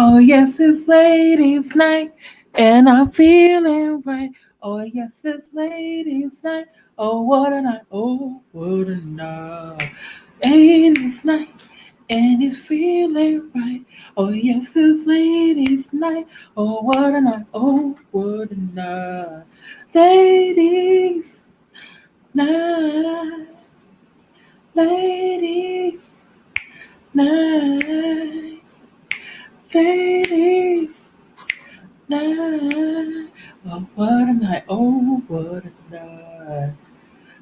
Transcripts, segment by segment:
Oh, yes, it's ladies' night, and I'm feeling right. Oh, yes, it's ladies' night. Oh, what a night. Oh, what a night. Ladies' night, and it's feeling right. Oh, yes, it's ladies' night. Oh, what a night. Oh, what a night. Ladies' night. Ladies' night. Ladies' night. Oh, what a night. Oh, what a night.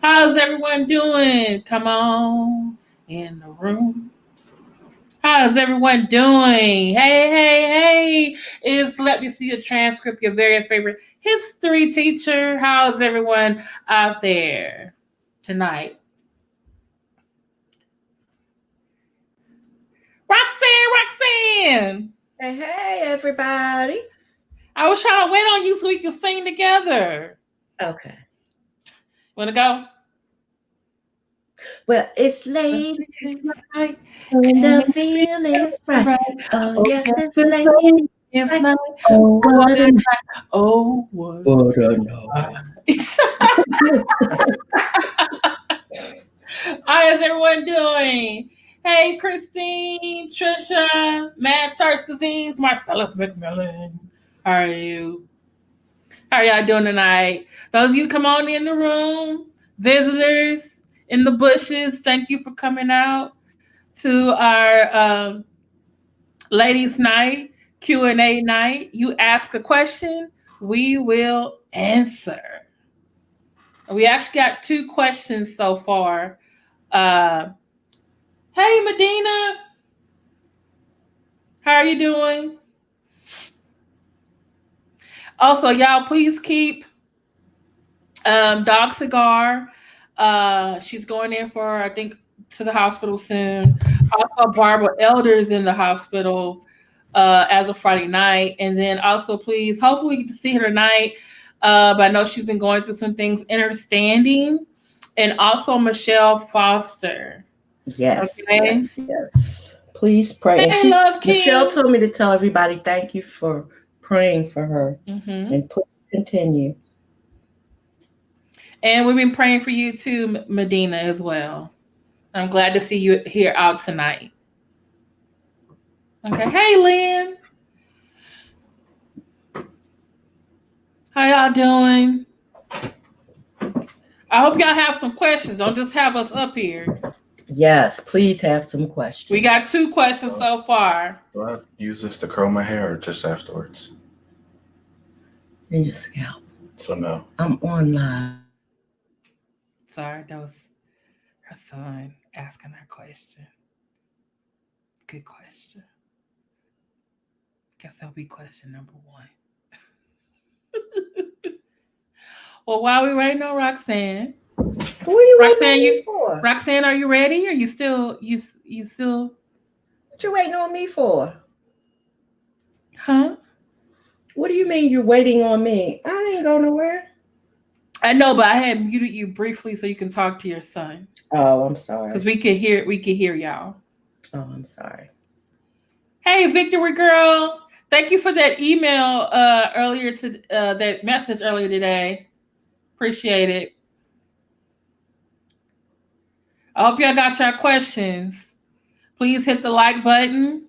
How's everyone doing? Come on in the room. How's everyone doing? Hey, hey, hey. It's Let Me See a Transcript, your very favorite history teacher. How's everyone out there tonight? Roxanne, Roxanne. Hey, hey, everybody. I was trying to wait on you so we could sing together. Okay. Want to go? Well, it's late Night, and and the it's feeling's right. right. Oh, Oh, yes, yes, it's it's late. late. It's night. Oh, What what a a night. Oh, what a a How is everyone doing? Hey, Christine, Trisha, Matt Church Disease, Marcellus McMillan. How are you? How are y'all doing tonight? Those of you come on in the room, visitors in the bushes, thank you for coming out to our ladies' night, Q&A night. You ask a question, we will answer. We actually got two questions so far. Uh, hey, Medina, how are you doing? Also, y'all, please keep Dog Cigar. She's going in for, I think, to the hospital soon. Also, Barbara Elder's in the hospital as of Friday night. And then also, please, hopefully we get to see her tonight. But I know she's been going through some things, understanding. And also Michelle Foster. Yes, Okay. yes. Please pray. Hey, Love Michelle King. told me to tell everybody thank you for praying for her. Mm-hmm. And please continue. And we've been praying for you too, Medina, as well. I'm glad to see you here out tonight. Okay. Hey, Lynn. How y'all doing? I hope y'all have some questions. Don't just have us up here. Yes, please have some questions. We got two questions so far. Do I use this to curl my hair or just afterwards? In your scalp. So no. I'm on live. Sorry, that was her son asking that question. Good question. Guess that'll be question number one. Well, while we're waiting on Roxanne, What are you Roxanne, waiting on me for? Roxanne, are you ready? Are you still What you waiting on me for? huh? What do you mean you're waiting on me? I ain't go nowhere. I know, but I had muted you briefly so you can talk to your son. Oh, I'm sorry. Because we could hear y'all. Oh, I'm sorry. Hey, Victory girl. Thank you for that email that message earlier today. Appreciate it. I hope y'all got your questions. Please hit the like button.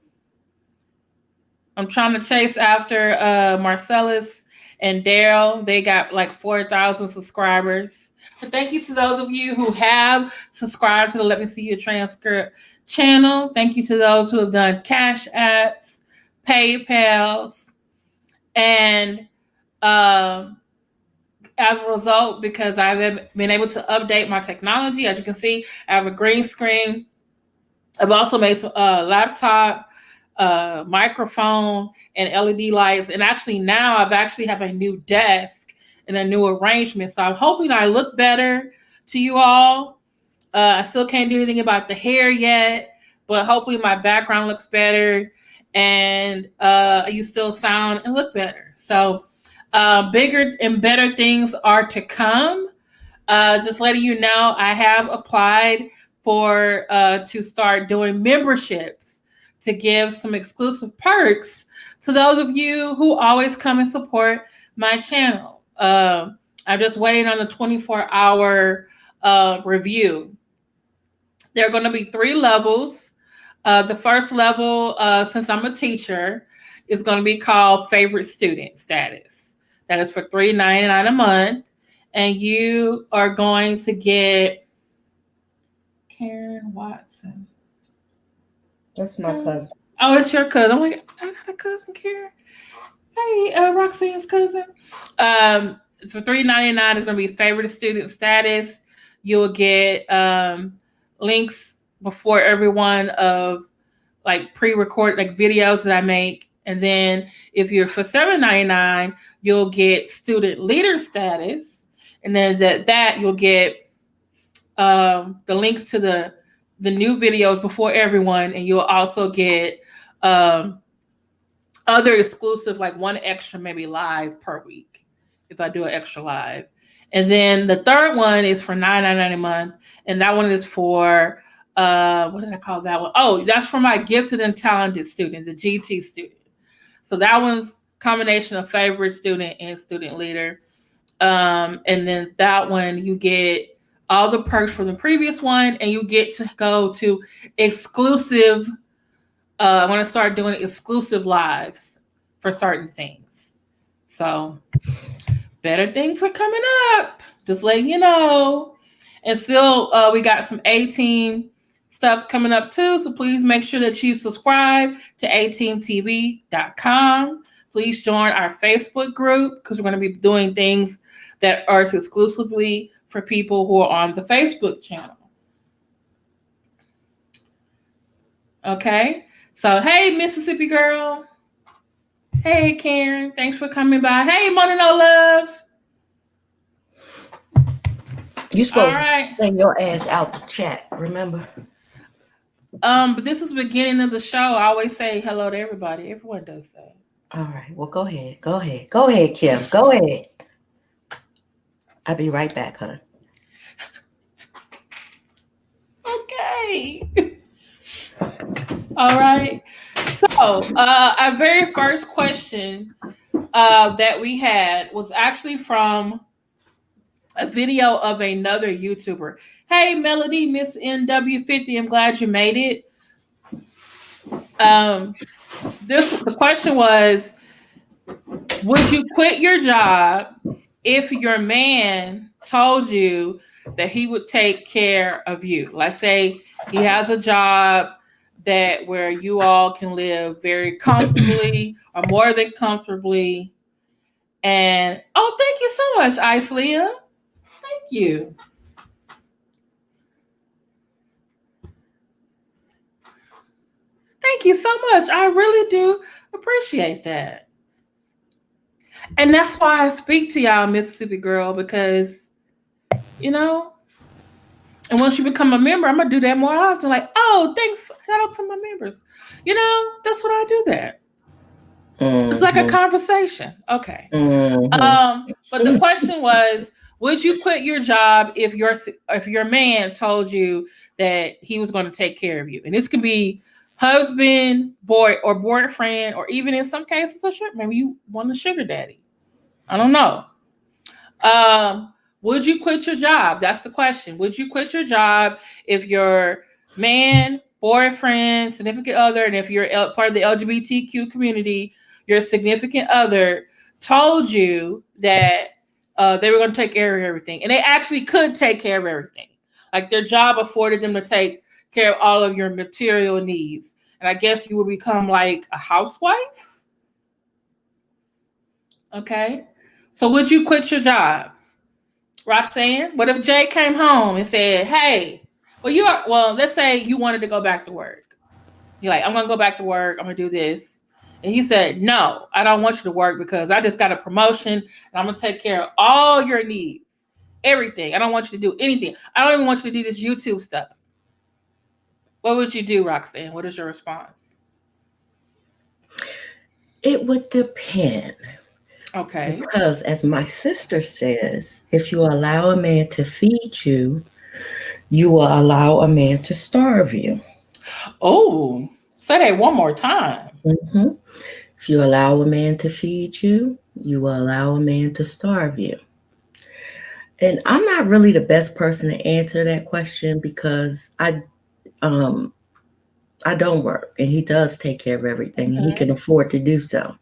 I'm trying to chase after Marcellus and Daryl. They got like 4,000 subscribers. But thank you to those of you who have subscribed to the Let Me See Your Transcript channel. Thank you to those who have done Cash Apps, PayPals, and as a result, because I've been able to update my technology, as you can see, I have a green screen. I've also made some laptop, microphone, and LED lights. And actually now I've actually have a new desk and a new arrangement. So I'm hoping I look better to you all. I still can't do anything about the hair yet, but hopefully my background looks better and you still sound and look better. So bigger and better things are to come. Just letting you know, I have applied for to start doing memberships to give some exclusive perks to those of you who always come and support my channel. I'm just waiting on the 24-hour review. There are going to be 3 levels. The first level, since I'm a teacher, is going to be called Favorite Student Status. That is for $3.99 a month. And you are going to get Karen Watson. That's my cousin. Oh, it's your cousin. I'm like, I got a cousin, Karen. Hey, Roxanne's cousin. For $3.99, it's going to be Favorite Student Status. You'll get links before everyone of like pre-recorded like videos that I make. And then if you're for $7.99, you'll get Student Leader Status. And then that you'll get the links to the new videos before everyone. And you'll also get other exclusive, like one extra maybe live per week if I do an extra live. And then the third one is for $9.99 a month. And that one is for, what did I call that one? Oh, that's for my gifted and talented student, the GT student. So that one's combination of favorite student and student leader. And then that one, you get all the perks from the previous one, and you get to go to exclusive. I'm going to start doing exclusive lives for certain things. So better things are coming up. Just letting you know. And still, we got some A-Team stuff coming up too. So please make sure that you subscribe to ateamtv.com. Please join our Facebook group because we're going to be doing things that are exclusively for people who are on the Facebook channel. Okay. So, hey, Mississippi girl. Hey, Karen. Thanks for coming by. Hey, Mona No Love. You're supposed to send your ass out the chat, remember? But this is the beginning of the show. I always say hello to everybody. Everyone does that. All right. Well, go ahead. Go ahead. Go ahead, Kim. Go ahead. I'll be right back, honey. Okay. All right. So, our very first question that we had was actually from a video of another YouTuber. Hey, Melody, Miss NW50, I'm glad you made it. The question was, would you quit your job if your man told you that he would take care of you? Like, say he has a job that where you all can live very comfortably or more than comfortably. And thank you so much, Ice Leah. Thank you. Thank you so much. I really do appreciate that. And that's why I speak to y'all, Mississippi girl, because, you know, and once you become a member, I'm going to do that more often. Like, oh, thanks. Shout out to my members. You know, that's what I do that. Mm-hmm. It's like a conversation. Okay. Mm-hmm. But the question was, would you quit your job if your man told you that he was going to take care of you? And this could be husband, boy, or boyfriend, or even in some cases, maybe you want a sugar daddy. I don't know. Would you quit your job? That's the question. Would you quit your job if your man, boyfriend, significant other, and if you're part of the LGBTQ community, your significant other told you that they were going to take care of everything, and they actually could take care of everything? Like their job afforded them to take care of all of your material needs. And I guess you would become like a housewife. Okay. So would you quit your job? Roxanne, what if Jay came home and said, hey, let's say you wanted to go back to work. You're like, I'm going to go back to work. I'm going to do this. And he said, no, I don't want you to work because I just got a promotion and I'm going to take care of all your needs. Everything. I don't want you to do anything. I don't even want you to do this YouTube stuff. What would you do, Roxanne? What is your response? It would depend. Okay. Because as my sister says, if you allow a man to feed you, you will allow a man to starve you. Oh, Say that one more time. Mm-hmm. If you allow a man to feed you, you will allow a man to starve you. And I'm not really the best person to answer that question because I don't work and he does take care of everything and he can afford to do so.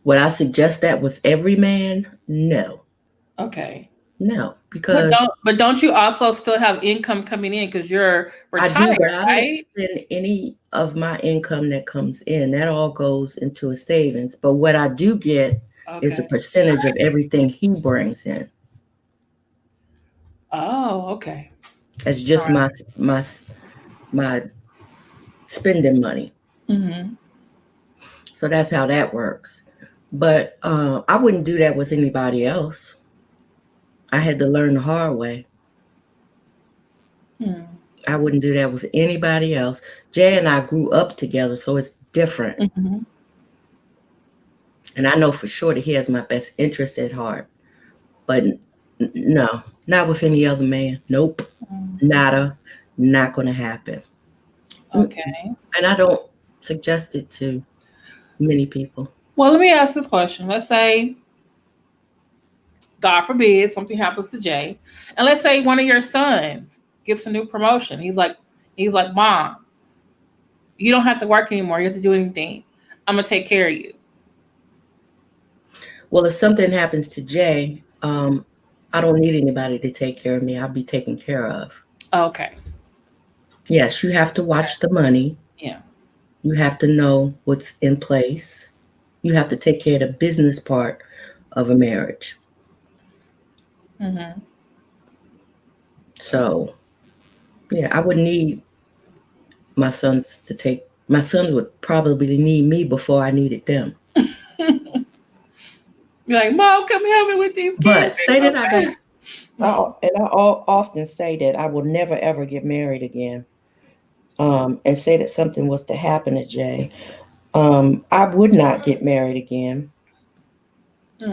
Would I suggest that with every man? No. Okay. No, because but don't you also still have income coming in because you're I retired, do, but I don't right? spend any of my income that comes in. That all goes into a savings. But what I do get is a Okay. percentage of everything he brings in. Oh, okay. It's just All my spending money. Mm-hmm. So that's how that works. But I wouldn't do that with anybody else. I had to learn the hard way. Hmm. I wouldn't do that with anybody else. Jay and I grew up together, so it's different. Mm-hmm. And I know for sure that he has my best interest at heart. But no, not with any other man. Nope. Nada. Not going to happen. Okay. And I don't suggest it to many people. Well, let me ask this question. Let's say, God forbid, something happens to Jay, and let's say one of your sons gets a new promotion. He's like, Mom, you don't have to work anymore. You have to do anything. I'm gonna take care of you. Well, if something happens to Jay, I don't need anybody to take care of me. I'll be taken care of. Okay. Yes, you have to watch the money. Yeah. You have to know what's in place. You have to take care of the business part of a marriage. Mm-hmm. So, yeah, I would need my sons to take. My sons would probably need me before I needed them. You're like, Mom, come help me with these kids. But say that I got. And I often say that I will never ever get married again. And say that something was to happen to Jay. I would not get married again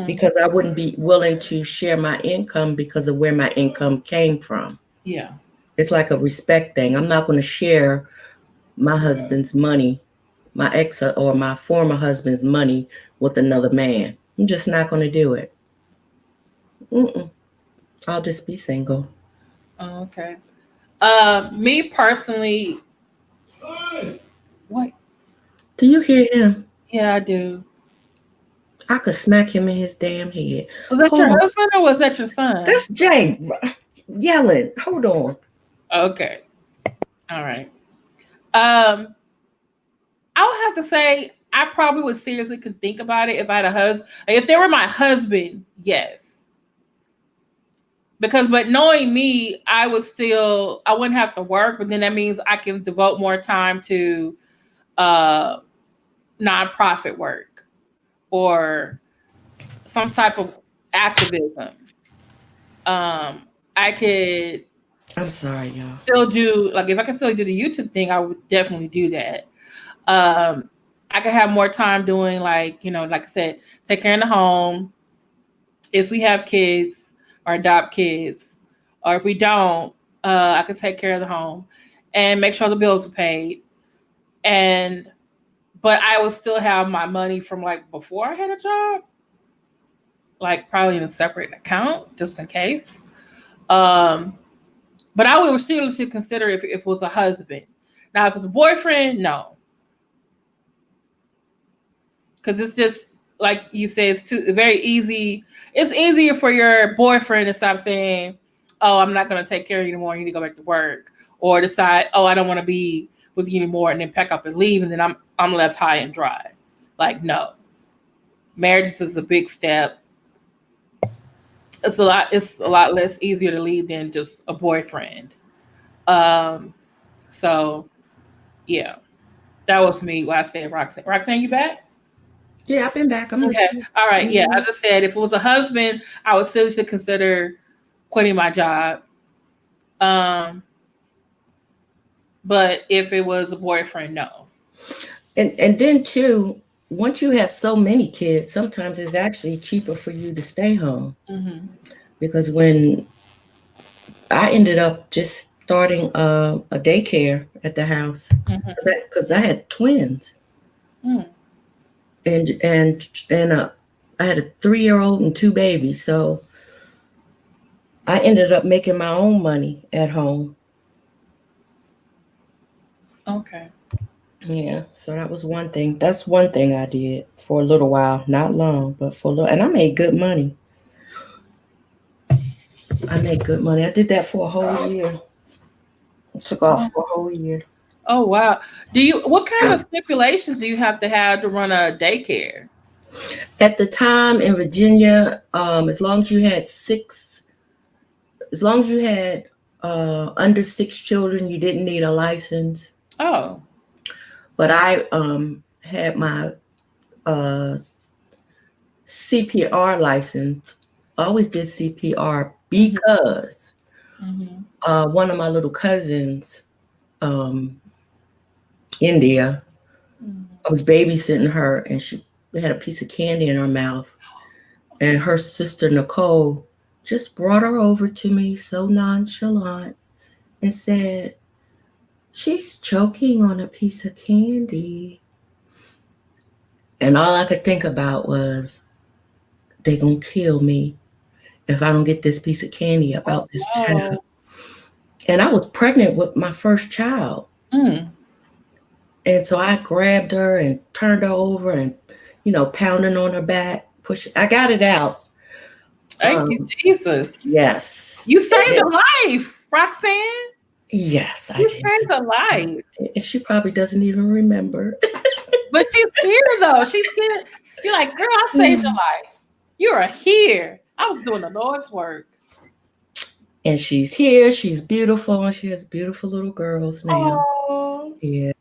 because I wouldn't be willing to share my income because of where my income came from. Yeah. It's like a respect thing. I'm not going to share my husband's money, my ex or my former husband's money with another man. I'm just not going to do it. I'll just be single. Oh, okay. Me personally, what? Do you hear him? Yeah, I do. I could smack him in his damn head. Was that your husband or was that your son? That's Jay yelling. Hold on. Okay. All right. I would have to say I probably would seriously could think about it if I had a husband. If they were my husband, yes. But knowing me, I wouldn't have to work, but then that means I can devote more time to nonprofit work or some type of activism. I could. I'm sorry, y'all. Still do, like, if I can still do the YouTube thing, I would definitely do that. I could have more time doing, like I said, take care of the home. If we have kids or adopt kids, or if we don't, I could take care of the home and make sure the bills are paid. But I would still have my money from like before I had a job, like probably in a separate account just in case. But I would seriously consider if it was a husband. Now, if it's a boyfriend, no. Because it's just, like you said, it's very easy. It's easier for your boyfriend to stop saying, oh, I'm not going to take care of you anymore. You need to go back to work. Or decide, oh, I don't want to be with you anymore, and then pack up and leave, and then I'm left high and dry. Like, no. Marriage is a big step. It's a lot less easier to leave than just a boyfriend. So yeah, that was me. What I said, Roxanne. Roxanne, you back? Yeah, I've been back. I'm okay. listening. All right. Yeah, I just said if it was a husband, I would seriously consider quitting my job. But if it was a boyfriend, no. And then too, once you have so many kids, sometimes it's actually cheaper for you to stay home. Mm-hmm. Because when I ended up just starting a daycare at the house because I had twins, Mm. and I had a 3-year-old and 2 babies. So I ended up making my own money at home. Okay. Yeah, so that was one thing. That's one thing I did for a little while, not long, but for a little, and I made good money. I made good money. I did that for a whole year. I took off Oh, for a whole year. oh wow. What kind of stipulations do you have to run a daycare? At the time in Virginia, as long as you had under 6 children, you didn't need a license. Oh. But I had my uh, CPR license. I always did CPR because Mm-hmm. one of my little cousins, um, India, I was babysitting her, and she had a piece of candy in her mouth, and her sister Nicole just brought her over to me so nonchalant and said, "She's choking on a piece of candy." And all I could think about was, they gonna kill me if I don't get this piece of candy about this child. Oh. And I was pregnant with my first child. Mm. And so I grabbed her and turned her over and, pounding on her back, pushing. I got it out. Thank you, Jesus. Yes. You saved a life, Roxanne. Yes, I You did. saved a life. And she probably doesn't even remember. But she's here though. She's here. You're like, girl, I saved your life. You are here. I was doing the Lord's work. And she's here. She's beautiful. And she has beautiful little girls now. Oh. Yeah.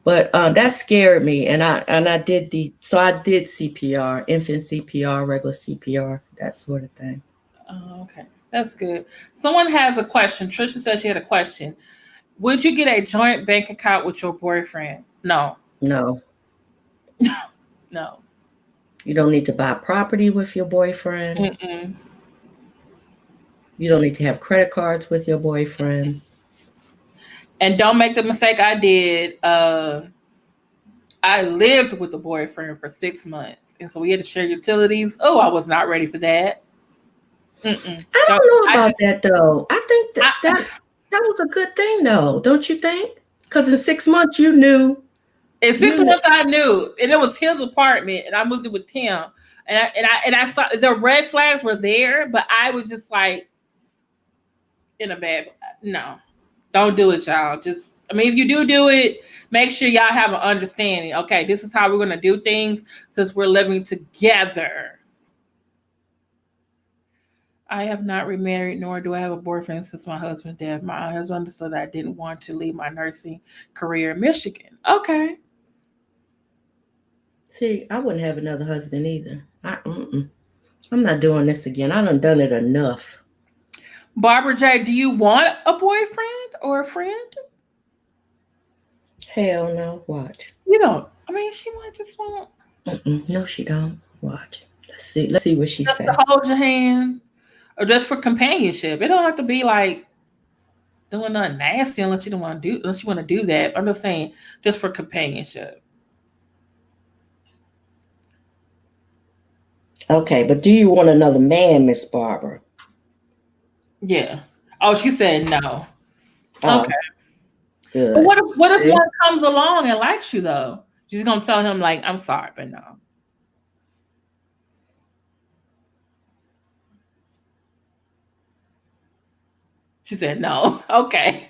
But that scared me. And I did CPR, infant CPR, regular CPR, that sort of thing. Oh, okay. That's good. Someone has a question. Trisha said she had a question. Would you get a joint bank account with your boyfriend? No. No. No. You don't need to buy property with your boyfriend. Mm-mm. You don't need to have credit cards with your boyfriend. And don't make the mistake I did. I lived with a boyfriend for 6 months. And so we had to share utilities. Oh, I was not ready for that. Mm-mm. I don't know about that, though. I think that was a good thing, though. Don't you think? Because in 6 months, you knew. In 6 months, I knew. And it was his apartment. And I moved in with him. And I saw the red flags were there. But I was just like, in a bad, no. Don't do it, y'all. If you do it, make sure y'all have an understanding. Okay, this is how we're going to do things since we're living together. I have not remarried, nor do I have a boyfriend since my husband's death. My husband understood that I didn't want to leave my nursing career in Michigan. Okay. See, I wouldn't have another husband either. I'm not doing this again. I done it enough. Barbara J., do you want a boyfriend or a friend? Hell no. Watch. You don't. She just want. No, she don't. Watch. Let's see what she says. Just to hold your hand, or just for companionship. It don't have to be like doing nothing nasty unless you want to do that. I'm just saying, just for companionship. Okay, but do you want another man, Miss Barbara? Yeah. Oh, she said no. Okay. Good. But what if one comes along and likes you though? You're gonna tell him like, I'm sorry, but no. She said no. Okay.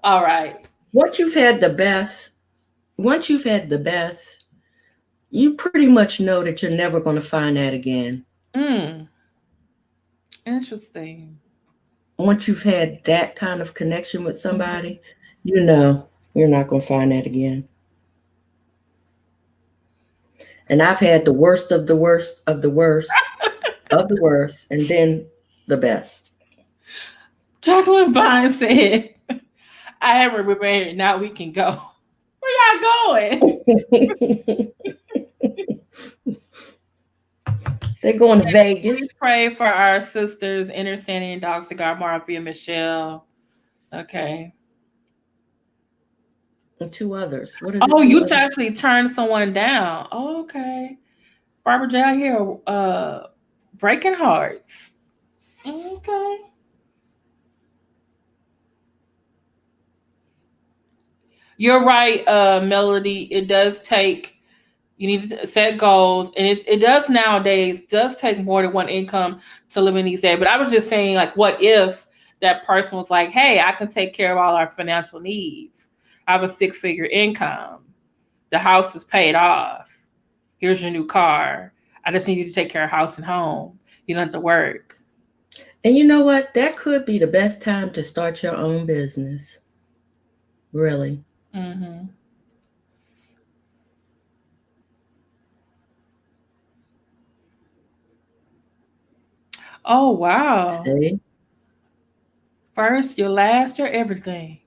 All right. Once you've had the best, you pretty much know that you're never going to find that again. Interesting. Once you've had that kind of connection with somebody, you know you're not going to find that again. And I've had the worst of the worst of the worst of the worst, and then the best. Jacqueline Vine said, I haven't remarried. Now we can go. Where y'all going? They're going to Vegas. Please pray for our sisters, Inner Sandy and Dog Cigar, Martha and Michelle. Okay. And 2 others. What are the Oh, 2 you others? actually turned someone down. Oh, okay. Barbara J out here, breaking hearts. Okay. You're right, Melody. It does take, you need to set goals, and it does nowadays, does take more than one income to live in these days. But I was just saying, like, what if that person was like, hey, I can take care of all our financial needs. I have a 6-figure income. The house is paid off. Here's your new car. I just need you to take care of house and home. You don't have to work. And you know what? That could be the best time to start your own business. Really. Mm-hmm. Oh, wow. See? First, your last, your everything.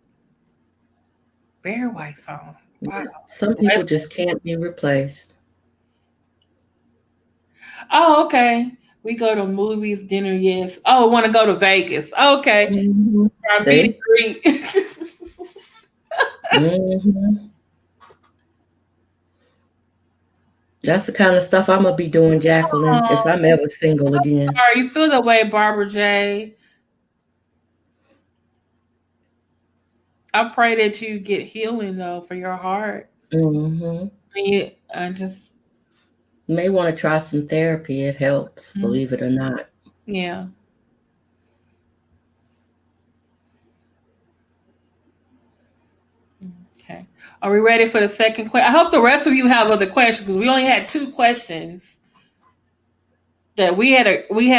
Very white song. Wow. Some people just can't be replaced. Oh, okay. We go to movies, dinner, yes. Oh, want to go to Vegas. Okay. Mm-hmm. Our meet and See? greet. Mm-hmm. That's the kind of stuff I'm gonna be doing, Jacqueline, if Oh, I'm ever single again. sorry. You feel the way, Barbara J. I pray that you get healing, though, for your heart. Mm-hmm. I just, May want to try some therapy. It helps, mm, believe it or not. yeah. Okay. Are we ready for the second question? I hope the rest of you have other questions because we only had 2 questions that we had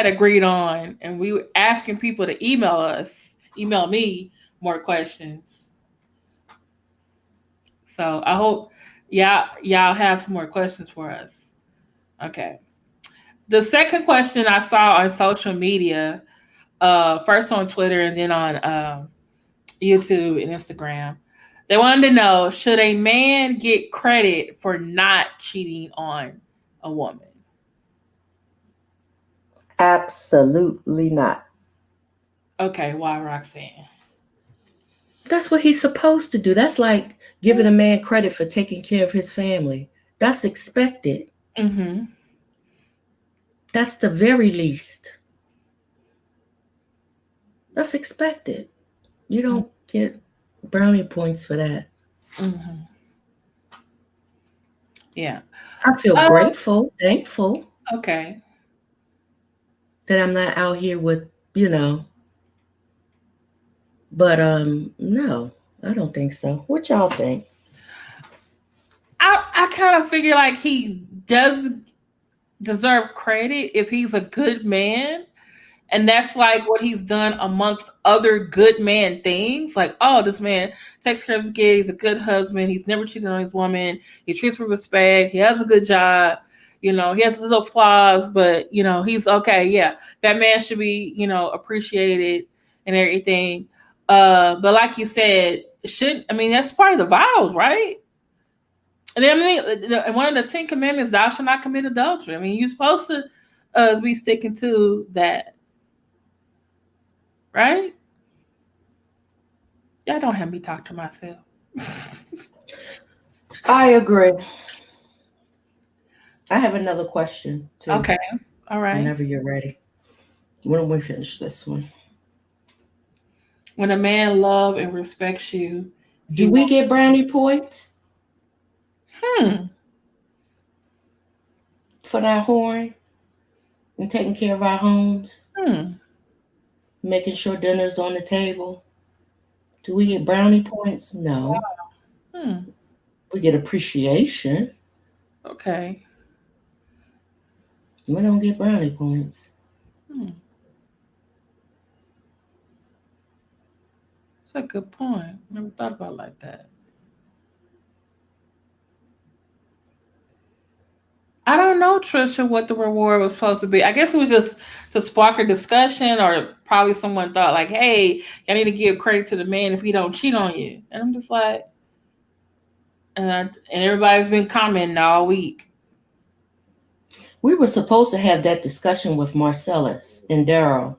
agreed on, and we were asking people to email me more questions. So I hope y'all have some more questions for us. Okay. The second question I saw on social media, first on Twitter and then on YouTube and Instagram. They wanted to know, should a man get credit for not cheating on a woman? Absolutely not. Okay, why Roxanne? That's what he's supposed to do. That's like giving a man credit for taking care of his family. That's expected. Mm-hmm. That's the very least. That's expected. You don't get brownie points for that. Mm-hmm. Yeah. I feel grateful, thankful Okay. that I'm not out here with, you know, but no, I don't think so. What y'all think? I kind of figure like he does deserve credit if he's a good man. And that's like what he's done amongst other good man things. Like, oh, this man takes care of his kids. He's a good husband. He's never cheated on his woman. He treats her with respect. He has a good job. He has little flaws, but he's okay. Yeah, that man should be, appreciated and everything. But like you said, that's part of the vows, right? And then, one of the 10 Commandments, thou shalt not commit adultery. I mean, you're supposed to be sticking to that, right? Y'all don't have me talk to myself. I agree. I have another question too. Okay. All right. Whenever you're ready. When we finish this one. When a man love and respects you, he Do we get brownie points hmm. for that horn and taking care of our homes, Hmm. making sure dinner's on the table? Do we get brownie points? No. Hmm. We get appreciation. Okay. We don't get brownie points. Hmm. That's a good point. Never thought about it like that. I don't know, Trisha, what the reward was supposed to be. I guess it was just to spark a discussion, or probably someone thought like, "Hey, I need to give credit to the man if he don't cheat on you." And I'm just like, and everybody's been commenting all week. We were supposed to have that discussion with Marcellus and Daryl,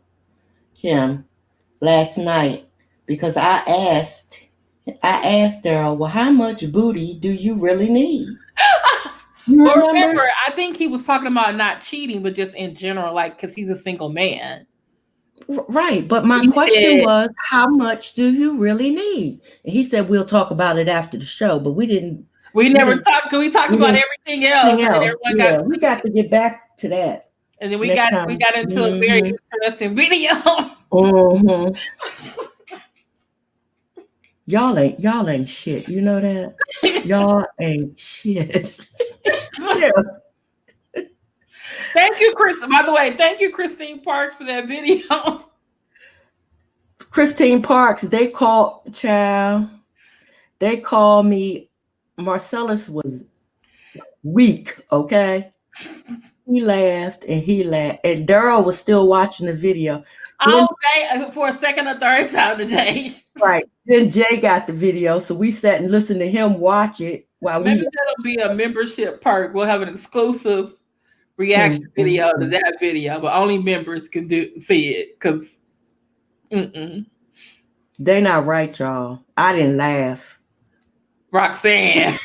Kim, last night because I asked Daryl, well, how much booty do you really need? You But remember? remember, I think he was talking about not cheating, but just in general, like because he's a single man. Right. But my He question said, was, how much do you really need? And he said, we'll talk about it after the show, but we didn't. we never didn't- talked. We talked we about didn't everything else, anything and then else. everyone Yeah, got, we got to get back to that and then we next got time. into a very interesting video. Mhm. Y'all ain't shit. You know that? Y'all ain't shit. Yeah. Thank you, Chris. By the way, thank you, Christine Parks, for that video. Christine Parks, they called me. Marcellus was weak, okay? He laughed and and Daryl was still watching the video. Then, All day for a second or third time today. right. Then Jay got the video, so we sat and listened to him watch it while Maybe we that'll be a membership perk. We'll have an exclusive reaction video to that video, but only members can see it because they not right, y'all. I didn't laugh. Roxanne,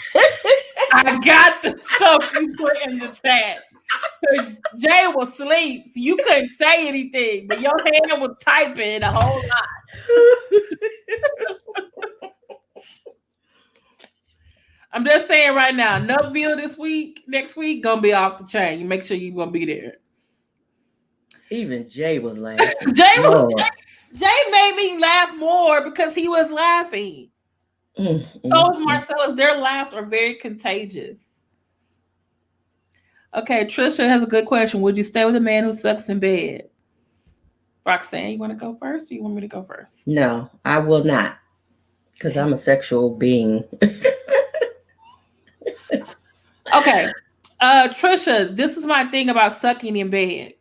I got the stuff you put in the chat. Because Jay was asleep, so you couldn't say anything, but your hand was typing a whole lot. I'm just saying right now, Nutville next week, gonna be off the chain. You make sure you're gonna be there. Even Jay was laughing. Jay made me laugh more because he was laughing. So was Marcellus. Their laughs are very contagious. Okay, Trisha has a good question. Would you stay with a man who sucks in bed? Roxanne, you want to go first, or you want me to go first? No, I will not, because I'm a sexual being. Okay, Trisha, this is my thing about sucking in bed.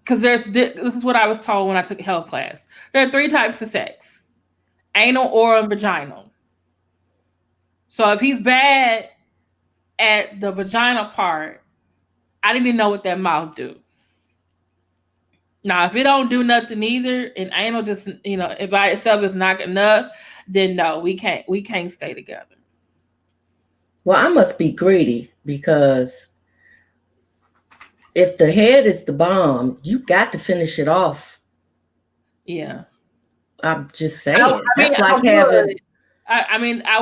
Because this is what I was told when I took health class. There are 3 types of sex: anal, oral, and vaginal. So if he's bad at the vaginal part, I didn't even know what that mouth do. Now, if it don't do nothing either, and anal just it by itself is not enough, then no, we can't stay together. Well, I must be greedy, because if the head is the bomb, you got to finish it off. Yeah, I'm just saying. I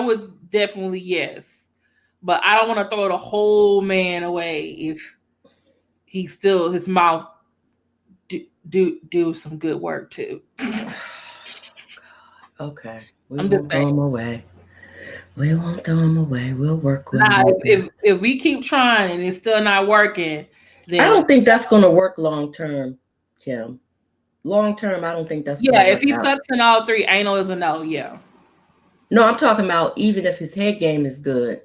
would definitely, yes, but I don't want to throw the whole man away if he still his mouth do some good work too. Okay, we won't throw him away. We won't throw him away. We'll work with him. If we keep trying and it's still not working, then I don't think that's going to work long term, Kim. Long term, I don't think that's going to work. If he sucks in all 3, anal is a no. Yeah. No, I'm talking about even if his head game is good,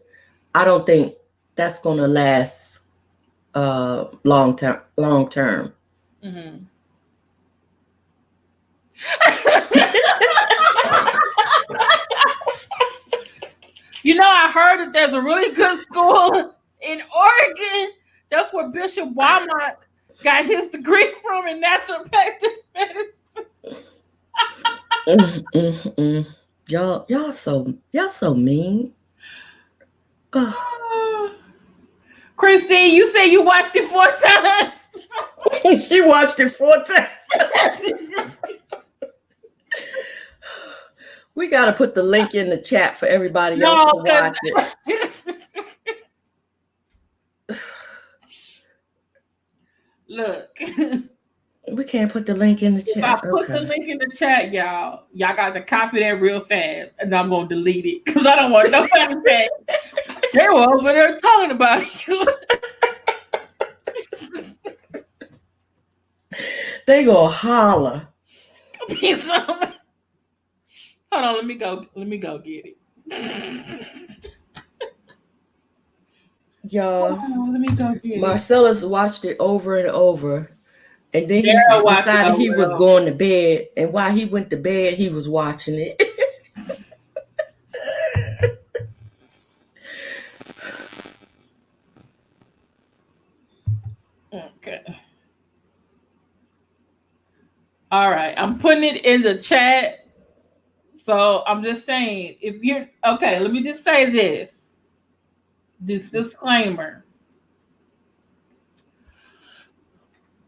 I don't think that's going to last long term. Mm-hmm. I heard that there's a really good school in Oregon. That's where Bishop Walmart got his degree from in naturopathic medicine. Y'all so mean. Christine, you said you watched it 4 times. She watched it 4 times. We got to put the link in the chat for everybody else to watch it. Look. We can't put the link in the chat. If I put the link in the chat, y'all got to copy that real fast, and I'm going to delete it because I don't want nobody to say they were over there talking about you. They go holler. Hold on, let me go get it. Y'all, let me go get Marcellus watched it over and over. And then he Daryl decided he was going to bed. And while he went to bed, he was watching it. Okay. putting it in the chat. So I'm just saying, if you're okay, let me just say this disclaimer.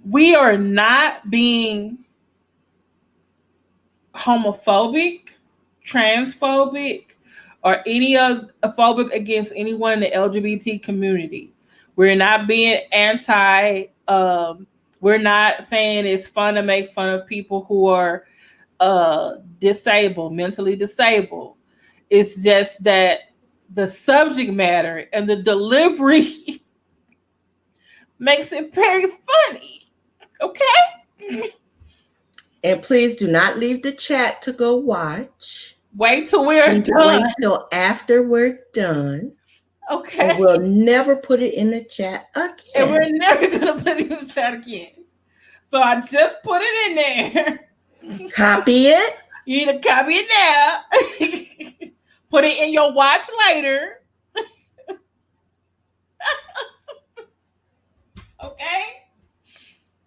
We are not being homophobic, transphobic, or any of phobic against anyone in the LGBT community. We're not being anti. We're not saying it's fun to make fun of people who are disabled, mentally disabled. It's just that the subject matter and the delivery makes it very funny. Okay? And please do not leave the chat to go watch. Wait till we're done. Wait till after we're done. Okay. And we'll never put it in the chat again. And we're never going to put it in the chat again. So I just put it in there. Copy it. You need to copy it now. Put it in your watch later. Okay?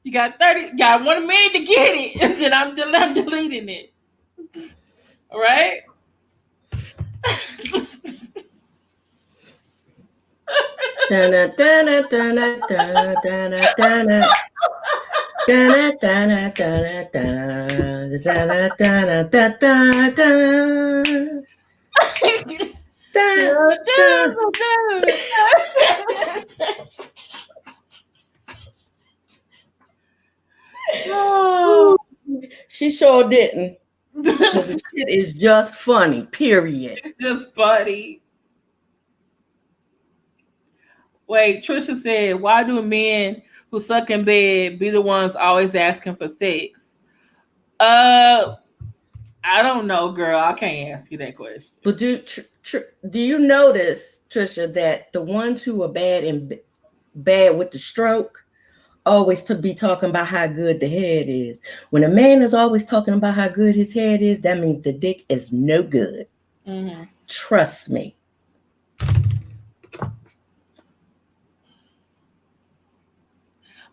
You got 1 minute to get it, and then I'm deleting it. All right? Dana, dana, dana, dana, dana, dana. Dana, dana, dana, dana, dana, dana, dana, dana. Oh, she sure didn't. The shit is just funny, period. It's just funny. Wait, Trisha said, why do men who suck in bed be the ones always asking for sex? I don't know, girl. I can't ask you that question. But do you notice, Trisha, that the ones who are bad with the stroke always to be talking about how good the head is? When a man is always talking about how good his head is, that means the dick is no good. Mm-hmm. Trust me.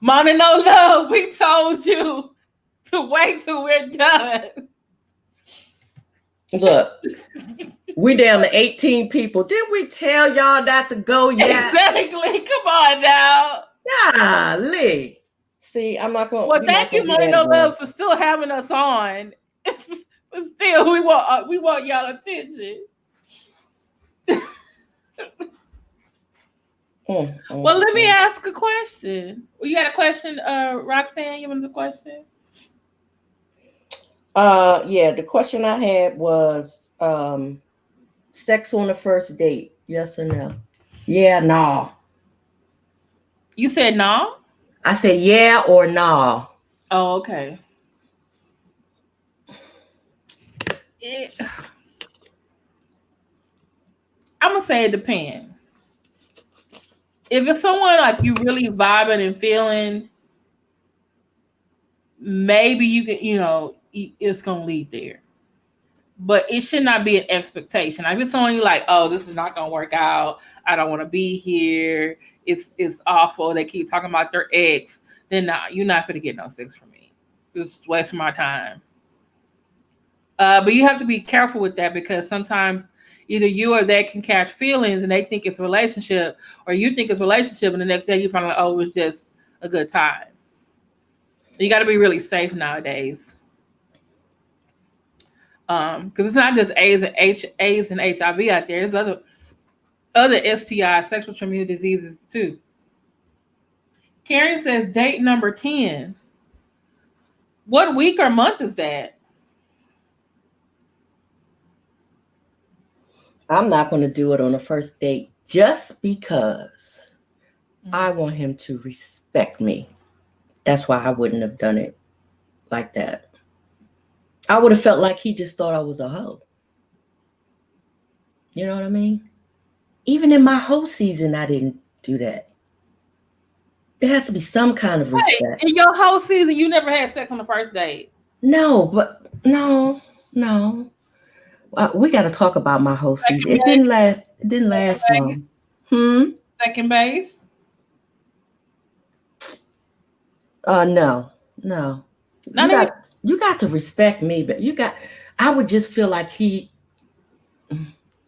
Mona, no love. We told you to wait till we're done. Look, we down to 18 people. Didn't we tell y'all not to go yet? Exactly. Come on now. Golly. See, I'm not going to. Well, thank you, Mona, no love, for still having us on. But still, we want y'all attention. Well, let me ask a question. You got a question, Roxanne? You want a question? Yeah, the question I had was sex on the first date. Yes or no? Yeah, no. You said no? I said yeah or no. Oh, okay. I'm gonna say it depends. If it's someone like you really vibing and feeling, maybe you can, it's gonna lead there. But it should not be an expectation. If it's someone you like, oh, this is not gonna work out, I don't want to be here, it's awful, they keep talking about their ex, then nah, you're not gonna get no sex from me. Just waste my time. But you have to be careful with that, because sometimes either you or they can catch feelings and they think it's a relationship, or you think it's a relationship and the next day you find out, oh, it was just a good time. You got to be really safe nowadays. Because it's not just AIDS and HIV out there. There's other STIs, sexual transmitted diseases too. Karen says date number 10. What week or month is that? I'm not going to do it on the first date just because I want him to respect me. That's why I wouldn't have done it like that. I would have felt like he just thought I was a hoe. You know what I mean? Even in my whole season, I didn't do that. There has to be some kind of respect. In your whole season, you never had sex on the first date? No. We got to talk about my whole season. It didn't last long. Second base? No. You got to respect me, but I would just feel like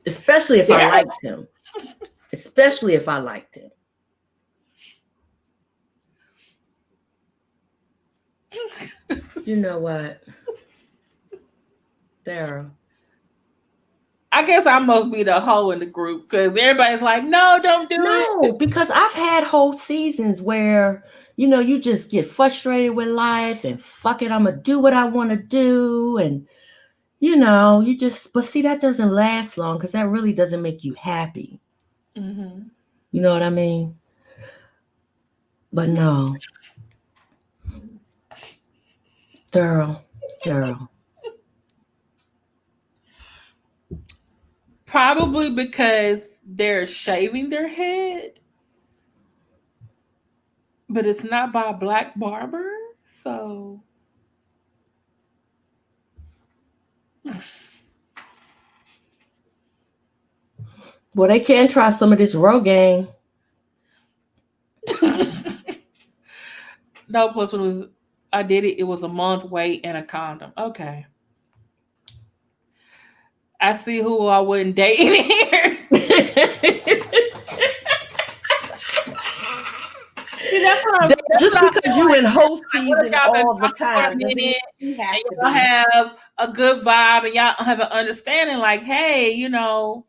especially if I liked him. Especially if I liked him. You know what? Daryl. I guess I must be the hoe in the group because everybody's like, no, don't do it. No, because I've had whole seasons where, you just get frustrated with life and fuck it, I'm going to do what I want to do. And, but see, that doesn't last long because that really doesn't make you happy. Mm-hmm. You know what I mean? But no. Daryl. Probably because they're shaving their head, but it's not by a black barber, so. Well, they can try some of this Rogaine. No, plus I did it. It was a month wait and a condom. Okay. I see who I wouldn't date in here. See, just because you in whole season all the time, and y'all have a good vibe and y'all have an understanding, like, hey, y'all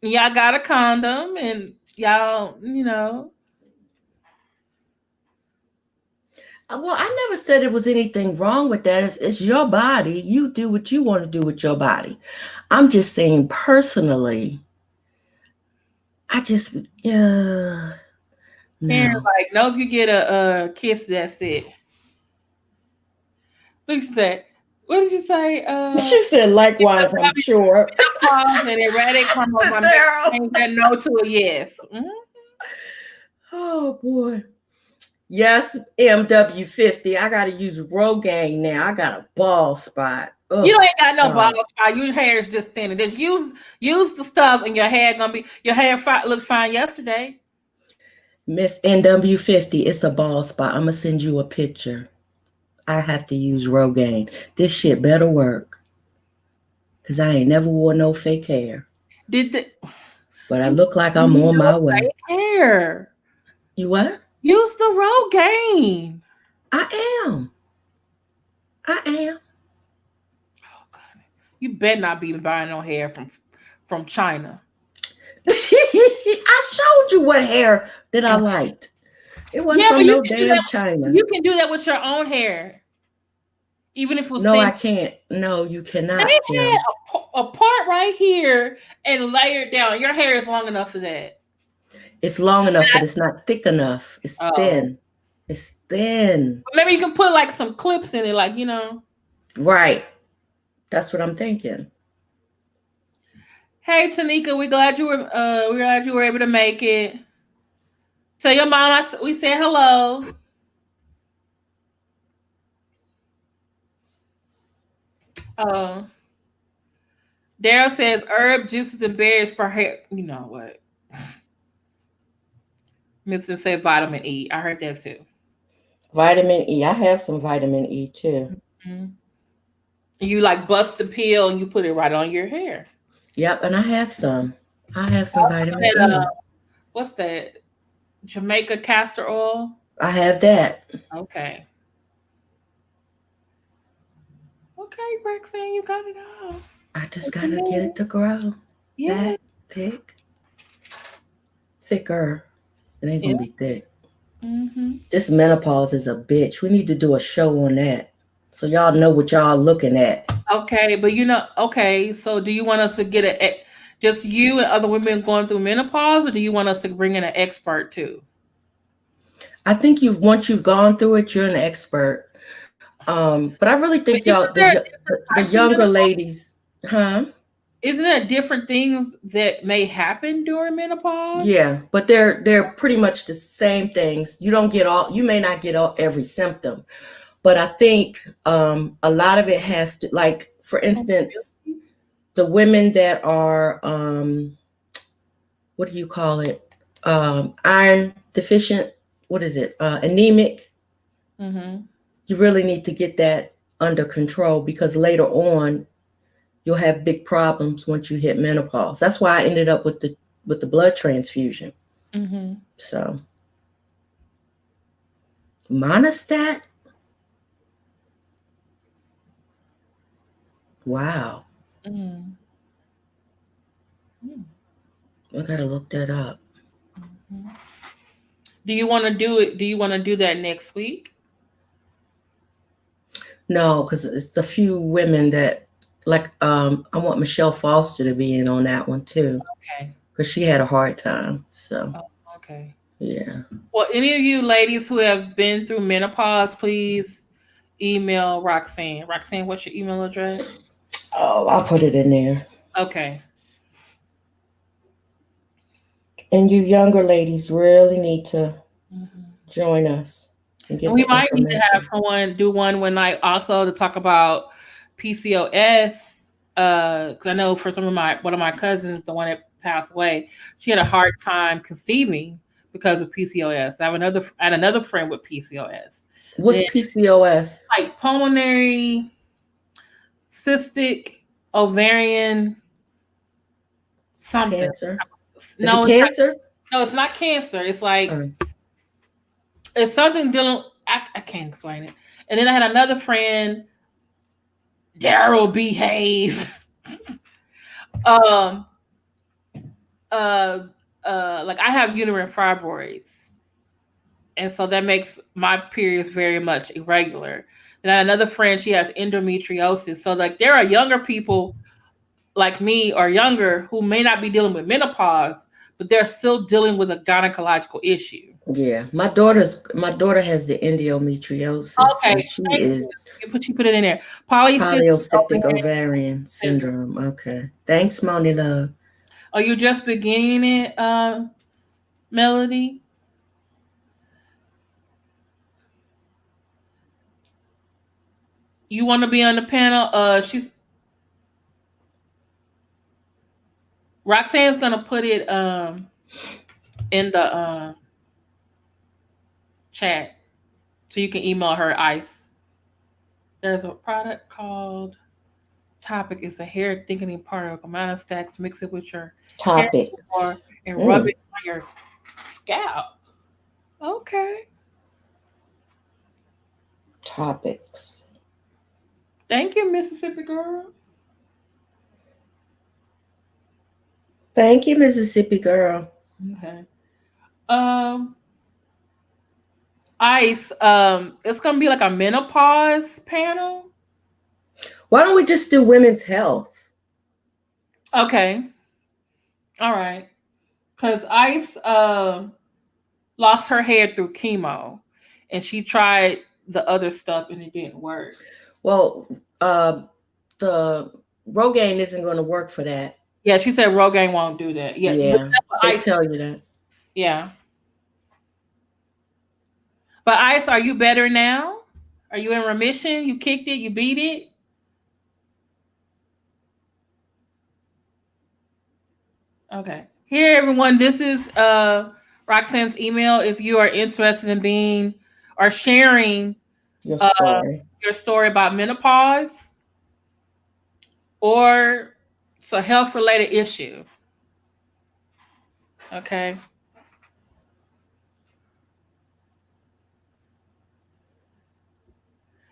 got a condom and y'all, Well, I never said there was anything wrong with that. If it's your body, you do what you want to do with your body. I'm just saying personally, no. Karen, like, nope, you get a kiss, that's it. Look at that. What did you say? She said, likewise, I'm sure. Pause and erratic come over that no to a yes. Mm-hmm. Oh, boy. Yes, MW50. I got to use Rogaine now. I got a bald spot. Ugh, you ain't got no bald spot. Your hair is just thinning. Just use the stuff, and your hair looked fine yesterday. Miss NW50, it's a bald spot. I'm gonna send you a picture. I have to use Rogaine. This shit better work, cause I ain't never wore no fake hair. But I look like I'm on my way. Fake hair. You what? Use the Rogaine. I am. Oh God! You better not be buying no hair from China. I showed you what hair that I liked. It wasn't from no damn China. You can do that with your own hair, even if it was. No, I can't. No, you cannot. They had a part right here and layered down. Your hair is long enough for that. It's long enough, but it's not thick enough. It's thin. It's thin. Maybe you can put like some clips in it, like, Right. That's what I'm thinking. Hey, Tanika, we're glad you were able to make it. Tell your mom we said hello. Daryl says herb juices and berries for hair. You know what? Mr. said vitamin E. I heard that too. Vitamin E. I have some vitamin E too. Mm-hmm. You like bust the peel and you put it right on your hair. Yep, and I have some. Vitamin E. What's that? Jamaica castor oil? I have that. Okay. Okay, Roxanne, you got it all. I just got to get it to grow. Yeah. That thick. Thicker. It ain't going to be thick. Mm-hmm. This menopause is a bitch. We need to do a show on that. So y'all know what y'all looking at. Okay, but so do you want us to get just you and other women going through menopause, or do you want us to bring in an expert too? I think once you've gone through it, you're an expert. But I really think y'all, the younger ladies, huh? Isn't there different things that may happen during menopause? Yeah, but they're pretty much the same things. You may not get every symptom, but I think a lot of it has to, like, for instance, the women that are what do you call it? Iron deficient. What is it? Anemic. Mm-hmm. you really need to get that under control, because later on you'll have big problems once you hit menopause. That's why I ended up with the blood transfusion. Mm-hmm. So monostat. Wow. Mm-hmm. I gotta look that up. Mm-hmm. Do you want to do it? Do you want to do that next week? No, because it's a few women that like I want Michelle Foster to be in on that one too, Okay. because she had a hard time. So Oh, okay. yeah. Well, any of you ladies who have been through menopause, please email Roxanne. Roxanne, what's your email address? Oh, I'll put it in there. Okay. And you younger ladies really need to Mm-hmm. join us and And get we the might need to have information. someone do one night also to talk about PCOS. Because I know for one of my cousins, the one that passed away, she had a hard time conceiving because of PCOS. I had another friend with PCOS. What's Then PCOS? like pulmonary cystic ovarian something. Cancer? Is it No, it's not. cancer? No, it's not cancer. It's like Uh, it's something dealing. I can't explain it. And then I had another friend, Daryl Behave. um, like I have uterine fibroids, and so that makes my periods very much irregular. And I had another friend, she has endometriosis. So like there are younger people like me or younger who may not be dealing with menopause, but they're still dealing with a gynecological issue. yeah. My daughter has the endometriosis, Okay, and she thank is you put it in there. Polycystic polycystic ovarian ovarian syndrome. syndrome. Okay. Thanks, Moni Love. Are you just beginning it, Melody? You want to be on the panel? She's Roxanne's gonna put it in the chat so you can email her ice. There's a product called Topic. It's a hair thickening particle. Amount of stacks, mix it with your hair Topics. or and rub Mm, it on your scalp. Okay. topics. Thank you, Mississippi girl. Thank you, Mississippi girl. Okay. Um, Ice. It's gonna be like a menopause panel. Why don't we just do women's health? Okay. All right. Cause Ice lost her hair through chemo, and she tried the other stuff and it didn't work. Well, the Rogaine isn't going to work for that. Yeah, she said Rogaine won't do that. Yeah, but Yeah, that's what they Ice. tell you that. Yeah, but Ice, are you better now? Are you in remission? You kicked it. You beat it. Okay. Here, everyone. This is Roxanne's email. If you are interested in being or sharing Your uh, story. your story about menopause or it's a health related issue. Okay.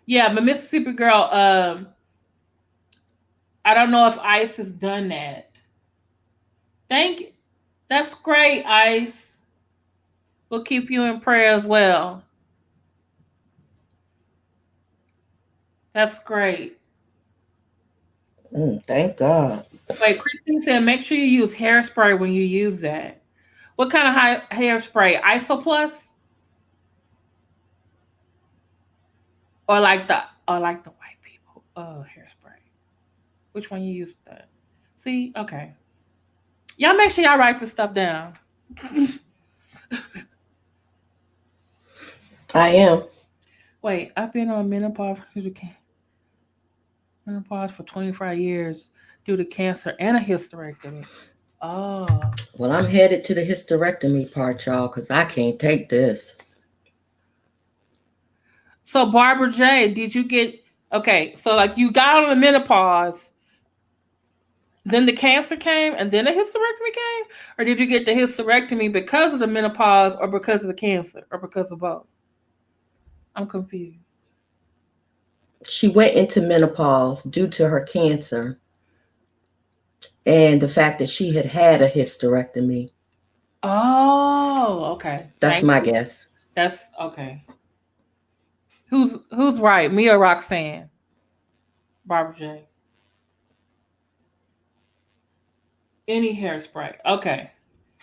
Yeah, but Mississippi girl, I don't know if Ice has done that. Thank you. That's great, Ice. We'll keep you in prayer as well. That's great. Thank God. Wait, Christine said make sure you use hairspray when you use that. What kind of hairspray? Isoplus or like the white people hairspray? Which one you use that? See, okay. Y'all make sure y'all write this stuff down. I am. Wait, I've been on menopause for 25 years due to cancer and a hysterectomy. Oh. Well, I'm headed to the hysterectomy part, y'all, because I can't take this. So Barbara J, did you get okay? So like you got on the menopause, then the cancer came, and then the hysterectomy came, or did you get the hysterectomy because of the menopause, or because of the cancer, or because of both? I'm confused. She went into menopause due to her cancer and the fact that she had had a hysterectomy. Oh, okay. That's Thank my you. guess. That's okay. Who's right? Me or Roxanne? Barbara J. Any hairspray. Okay.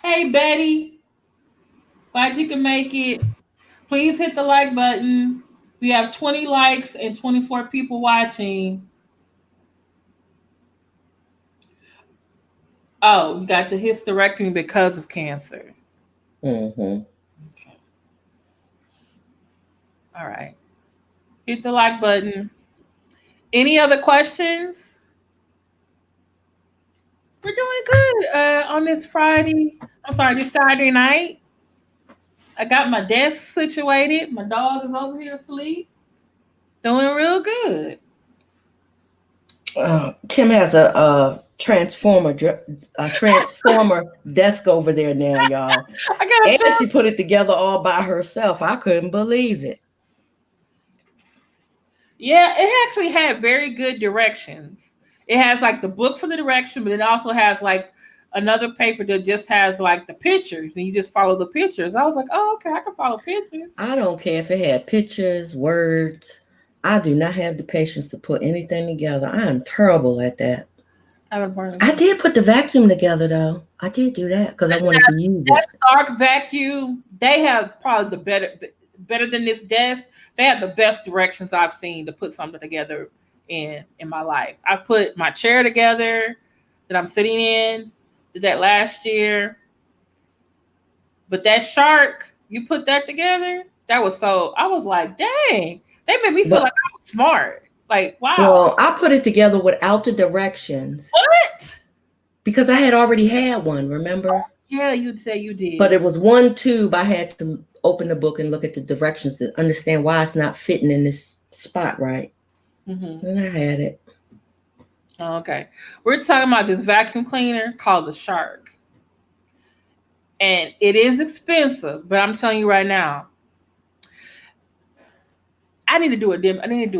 Hey Betty, glad you can make it. Please hit the like button. We have 20 likes and 24 people watching. Oh, you got the hysterectomy because of cancer. Mm-hmm. Okay. All right. Hit the like button. Any other questions? We're doing good on this Friday. I'm sorry, this Saturday night. I got my desk situated. My dog is over here asleep. Doing real good. Kim has a transformer desk over there now, y'all. I got a And she job. put it together all by herself. I couldn't believe it. Yeah, it actually had very good directions. It has like the book for the direction, but it also has like another paper that just has like the pictures, and you just follow the pictures. I was like, oh, okay, I can follow pictures. I don't care if it had pictures, words. I do not have the patience to put anything together. I am terrible at that. I did put the vacuum together though. I did do that because I wanted to use that it. Stark vacuum, they have probably the better than this desk. They have the best directions I've seen to put something together in my life. I put my chair together that I'm sitting in. Did that last year. But that shark, you put that together. That was so. I was like, dang. They made me feel But like I was smart. Like, wow. well, I put it together without the directions What? because I had already had one, remember? Yeah, you'd say you did. But it was one tube. I had to open the book and look at the directions to understand why it's not fitting in this spot right. Mm-hmm. And I had it. Okay. We're talking about this vacuum cleaner called the Shark. And it is expensive, but I'm telling you right now, I need to do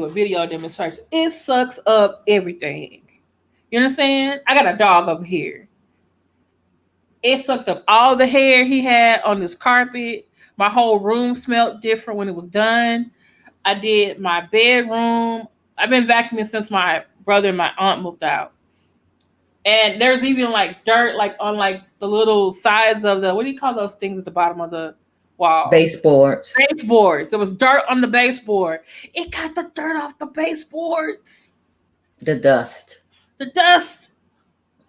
a video demonstration. It sucks up everything. You understand? I got a dog over here. It sucked up all the hair he had on this carpet. My whole room smelled different when it was done. I did my bedroom. I've been vacuuming since my brother and my aunt moved out. And there's even like dirt like on like the little sides of the what do you call those things at the bottom of the wall? Baseboards. Baseboards. There was dirt on the baseboard. It got the dirt off the baseboards. The dust. The dust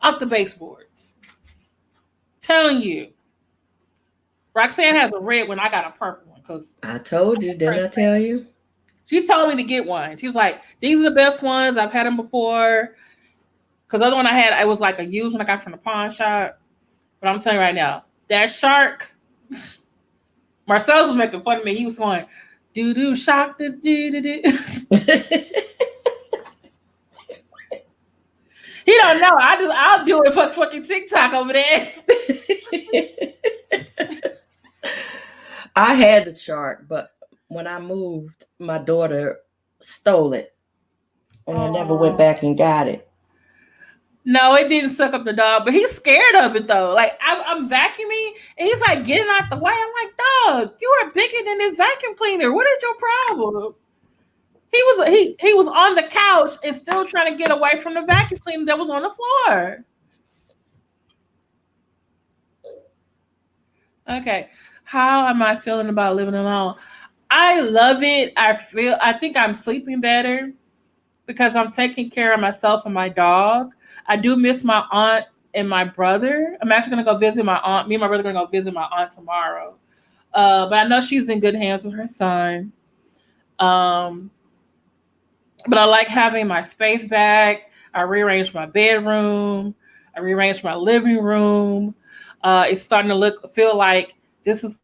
off the baseboards. Telling you. Roxanne has a red one. I got a purple one because I told you, didn't I tell you? she told me to get one. She was like, "These are the best ones. I've had them before." Because the other one I had, it was like a used one I got from the pawn shop. But I'm telling you right now, that shark. Marcellus was making fun of me. He was going, "Doo doo shark doo doo doo." He don't know. I'll do it for fucking TikTok over there. I had the shark, but when I moved, my daughter stole it. And I never went back and got it. No, it didn't suck up the dog, but he's scared of it though. Like I'm vacuuming, and he's like getting out the way. I'm like, dog, you are bigger than this vacuum cleaner. What is your problem? He was on the couch and still trying to get away from the vacuum cleaner that was on the floor. Okay, how am I feeling about living alone? I love it. I think I'm sleeping better because I'm taking care of myself and my dog. I do miss my aunt and my brother. I'm actually gonna go visit my aunt. Me and my brother are gonna go visit my aunt tomorrow. But I know she's in good hands with her son. Um, but I like having my space back. I rearranged my bedroom. I rearranged my living room. It's starting to feel like this is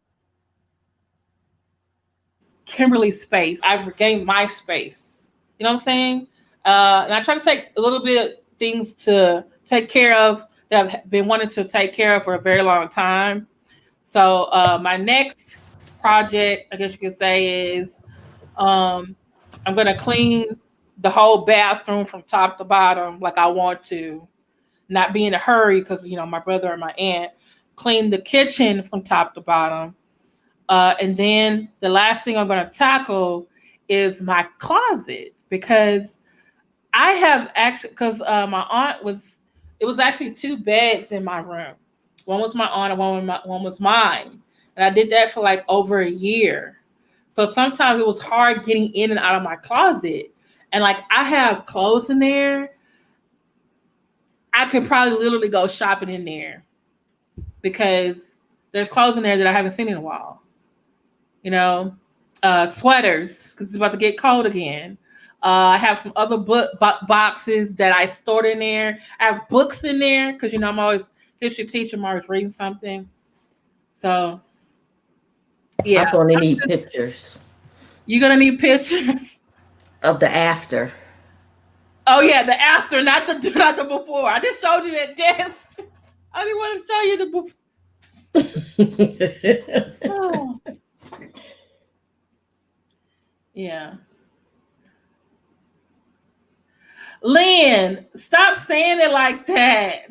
Kimberly's space. I've regained my space. You know what I'm saying? And I try to take a little bit of things to take care of that I've been wanting to take care of for a very long time. So my next project, I guess you could say, is um, I'm gonna clean the whole bathroom from top to bottom like I want to, not be in a hurry because my brother and my aunt. Clean the kitchen from top to bottom, and then the last thing I'm gonna tackle is my closet because I have actually because my aunt was it was actually two beds in my room. One was my aunt and one was mine, and I did that for like over a year. So sometimes it was hard getting in and out of my closet, and like I have clothes in there. I could probably literally go shopping in there because there's clothes in there that I haven't seen in a while. You know, sweaters because it's about to get cold again. I have some other boxes that I stored in there. I have books in there because I'm always history teacher. I'm always reading something. So yeah, I'm gonna need pictures you're gonna need pictures of the after. Oh yeah, the after, not the before. I just showed you that death. I didn't want to show you the before. Oh. Yeah. Lynn, stop saying it like that.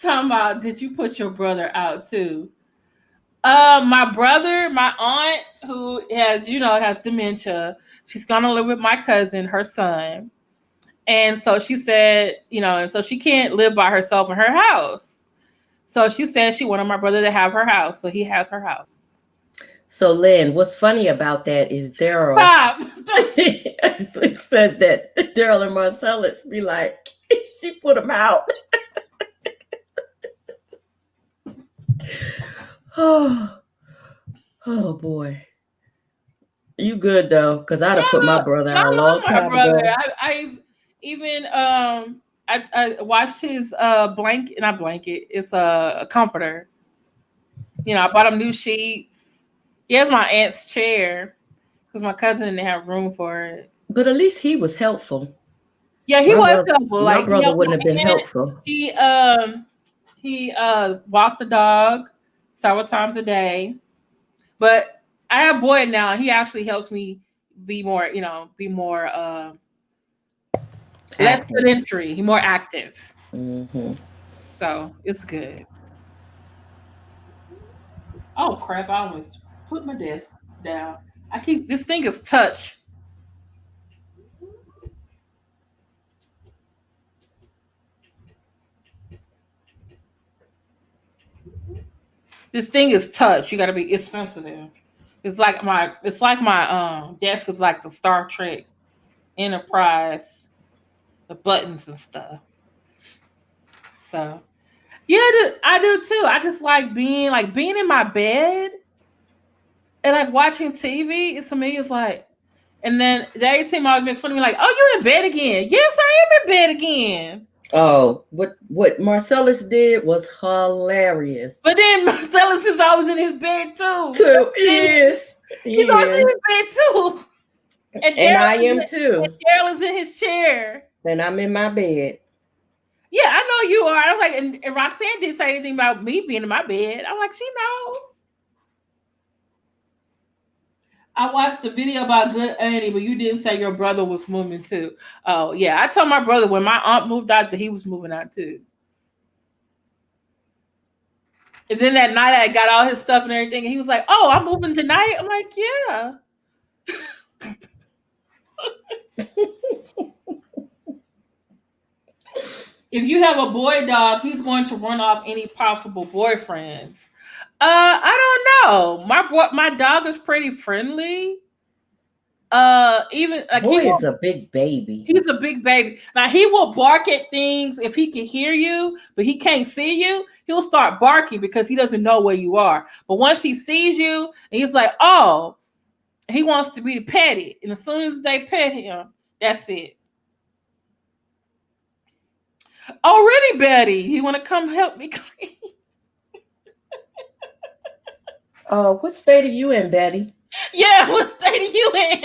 Talking about, did you put your brother out too? My brother, my aunt, who has dementia, she's gonna live with my cousin, her son. And so she said, and so she can't live by herself in her house. So she said she wanted my brother to have her house. So he has her house. So, Lynn, what's funny about that is Daryl. Stop. It said that Daryl and Marcellus be like, she put him out. Oh boy. You good though? Because I'd have put my brother out a long time ago. I even I watched his blanket, not blanket. It's a comforter. I bought him new sheets. He has my aunt's chair because my cousin didn't have room for it. But at least he was helpful. Yeah, he was helpful. My brother wouldn't have been helpful. He walked the dog several times a day. But I have Boyd now. He actually helps me be more less sedentary. He's more active. Mm-hmm. So it's good. Oh crap! I almost put my desk down. This thing is touch. This thing is touch. It's sensitive. It's like my desk is like the Star Trek Enterprise, the buttons and stuff. So yeah, I do too. I just like being in my bed and like watching TV. To me, it's like, and then the 18 always makes fun of me like, "Oh, you're in bed again." Yes, I am in bed again. Oh, what Marcellus did was hilarious. But then Marcellus is always in his bed too. Yes, he's always in his bed too. And I am too. And Daryl is in his chair. And I'm in my bed. Yeah, I know you are. I was like, and Roxanne didn't say anything about me being in my bed. I'm like, she knows. I watched the video about Good Annie, but you didn't say your brother was moving too. Oh, yeah. I told my brother when my aunt moved out that he was moving out too. And then that night I got all his stuff and everything, and he was like, "Oh, I'm moving tonight." I'm like, "Yeah." If you have a boy dog, he's going to run off any possible boyfriends. I don't know. My dog is pretty friendly. Even like boy is a big baby. He's a big baby. Now he will bark at things if he can hear you, but he can't see you. He'll start barking because he doesn't know where you are. But once he sees you, and he's like, "Oh," he wants to be petted, and as soon as they pet him, that's it. Oh, really, Betty? You want to come help me clean? What state are you in, Betty? Yeah, what state are you in?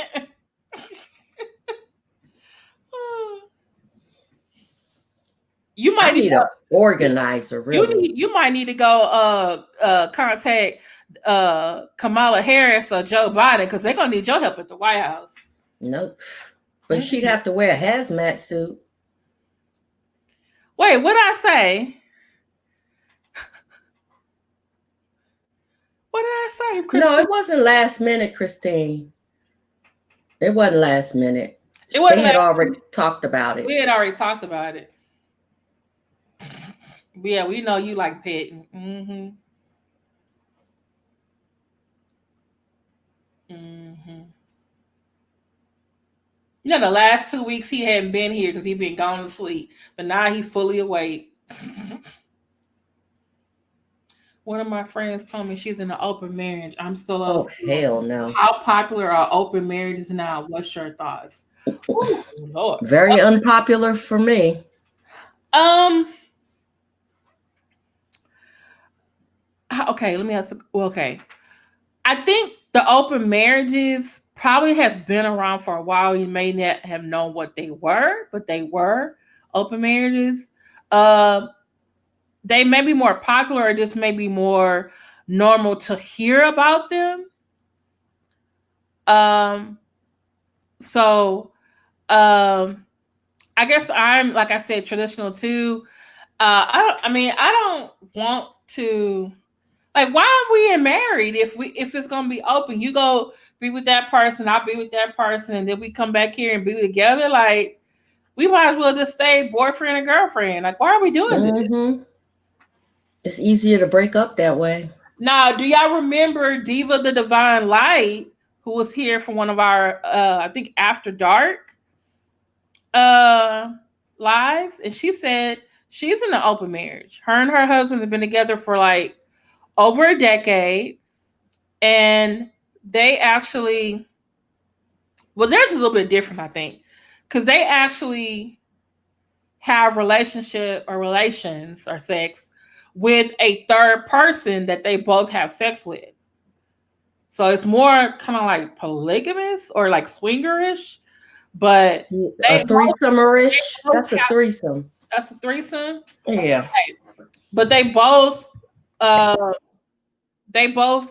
You might I need an organizer, really. you might need to go contact Kamala Harris or Joe Biden because they're gonna need your help at the White House. Nope. But she'd have to wear a hazmat suit. Wait, what did I say? What did I say, Christine? No, it wasn't last minute, Christine. It wasn't last minute. It wasn't. They had already talked about it. We had already talked about it. Yeah, we know you like petting. You know, the last 2 weeks he hadn't been here because he'd been gone to sleep, but now he's fully awake. One of my friends told me she's in an open marriage. I'm still Oh, hell no. How popular are open marriages now? What's your thoughts? Ooh, Lord. Very unpopular for me. Okay, let me ask. Okay, I think the open marriages probably has been around for a while. You may not have known what they were, but they were open marriages. They may be more popular, or just maybe more normal to hear about them. I guess I'm, like I said, traditional too. I don't want to, like, why are we married if it's gonna be open? You go be with that person, I'll be with that person, and then we come back here and be together. Like, we might as well just stay boyfriend and girlfriend. Like, why are we doing this? It's easier to break up that way. Now, do y'all remember Diva the Divine Light, who was here for one of our I think After Dark lives? And she said she's in an open marriage. Her and her husband have been together for like over a decade. And they actually, well, theirs is a little bit different, I think, because they actually have relationship or relations or sex with a third person that they both have sex with. So it's more kind of like polygamous or like swingerish, but a threesome-ish. That's a threesome. That's a threesome. Yeah. Okay. But they both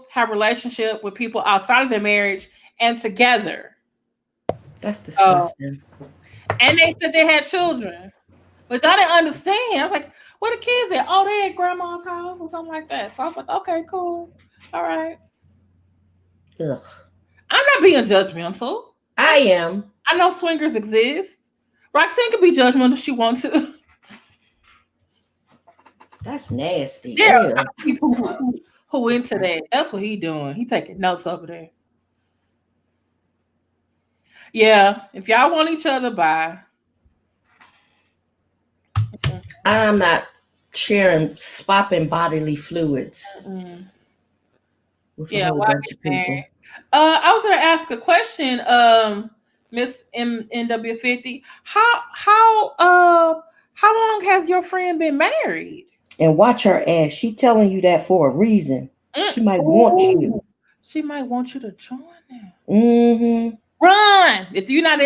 have relationship with people outside of their marriage and together. That's disgusting. And they said they had children, but I didn't understand. I was like, where the kids at? Oh, they at grandma's house or something like that. So I was like, okay, cool. All right. Ugh. I'm not being judgmental. I am. I know swingers exist. Roxanne can be judgmental if she wants to. That's nasty. There are people who into that. That's what he doing. He taking notes over there. Yeah, if y'all want each other, bye. I'm not sharing swapping bodily fluids with a whole bunch of people. I was going to ask a question, Miss NW50. How long has your friend been married? And watch her ass. She telling you that for a reason. She might want you. She might want you to join them. Run! If you're not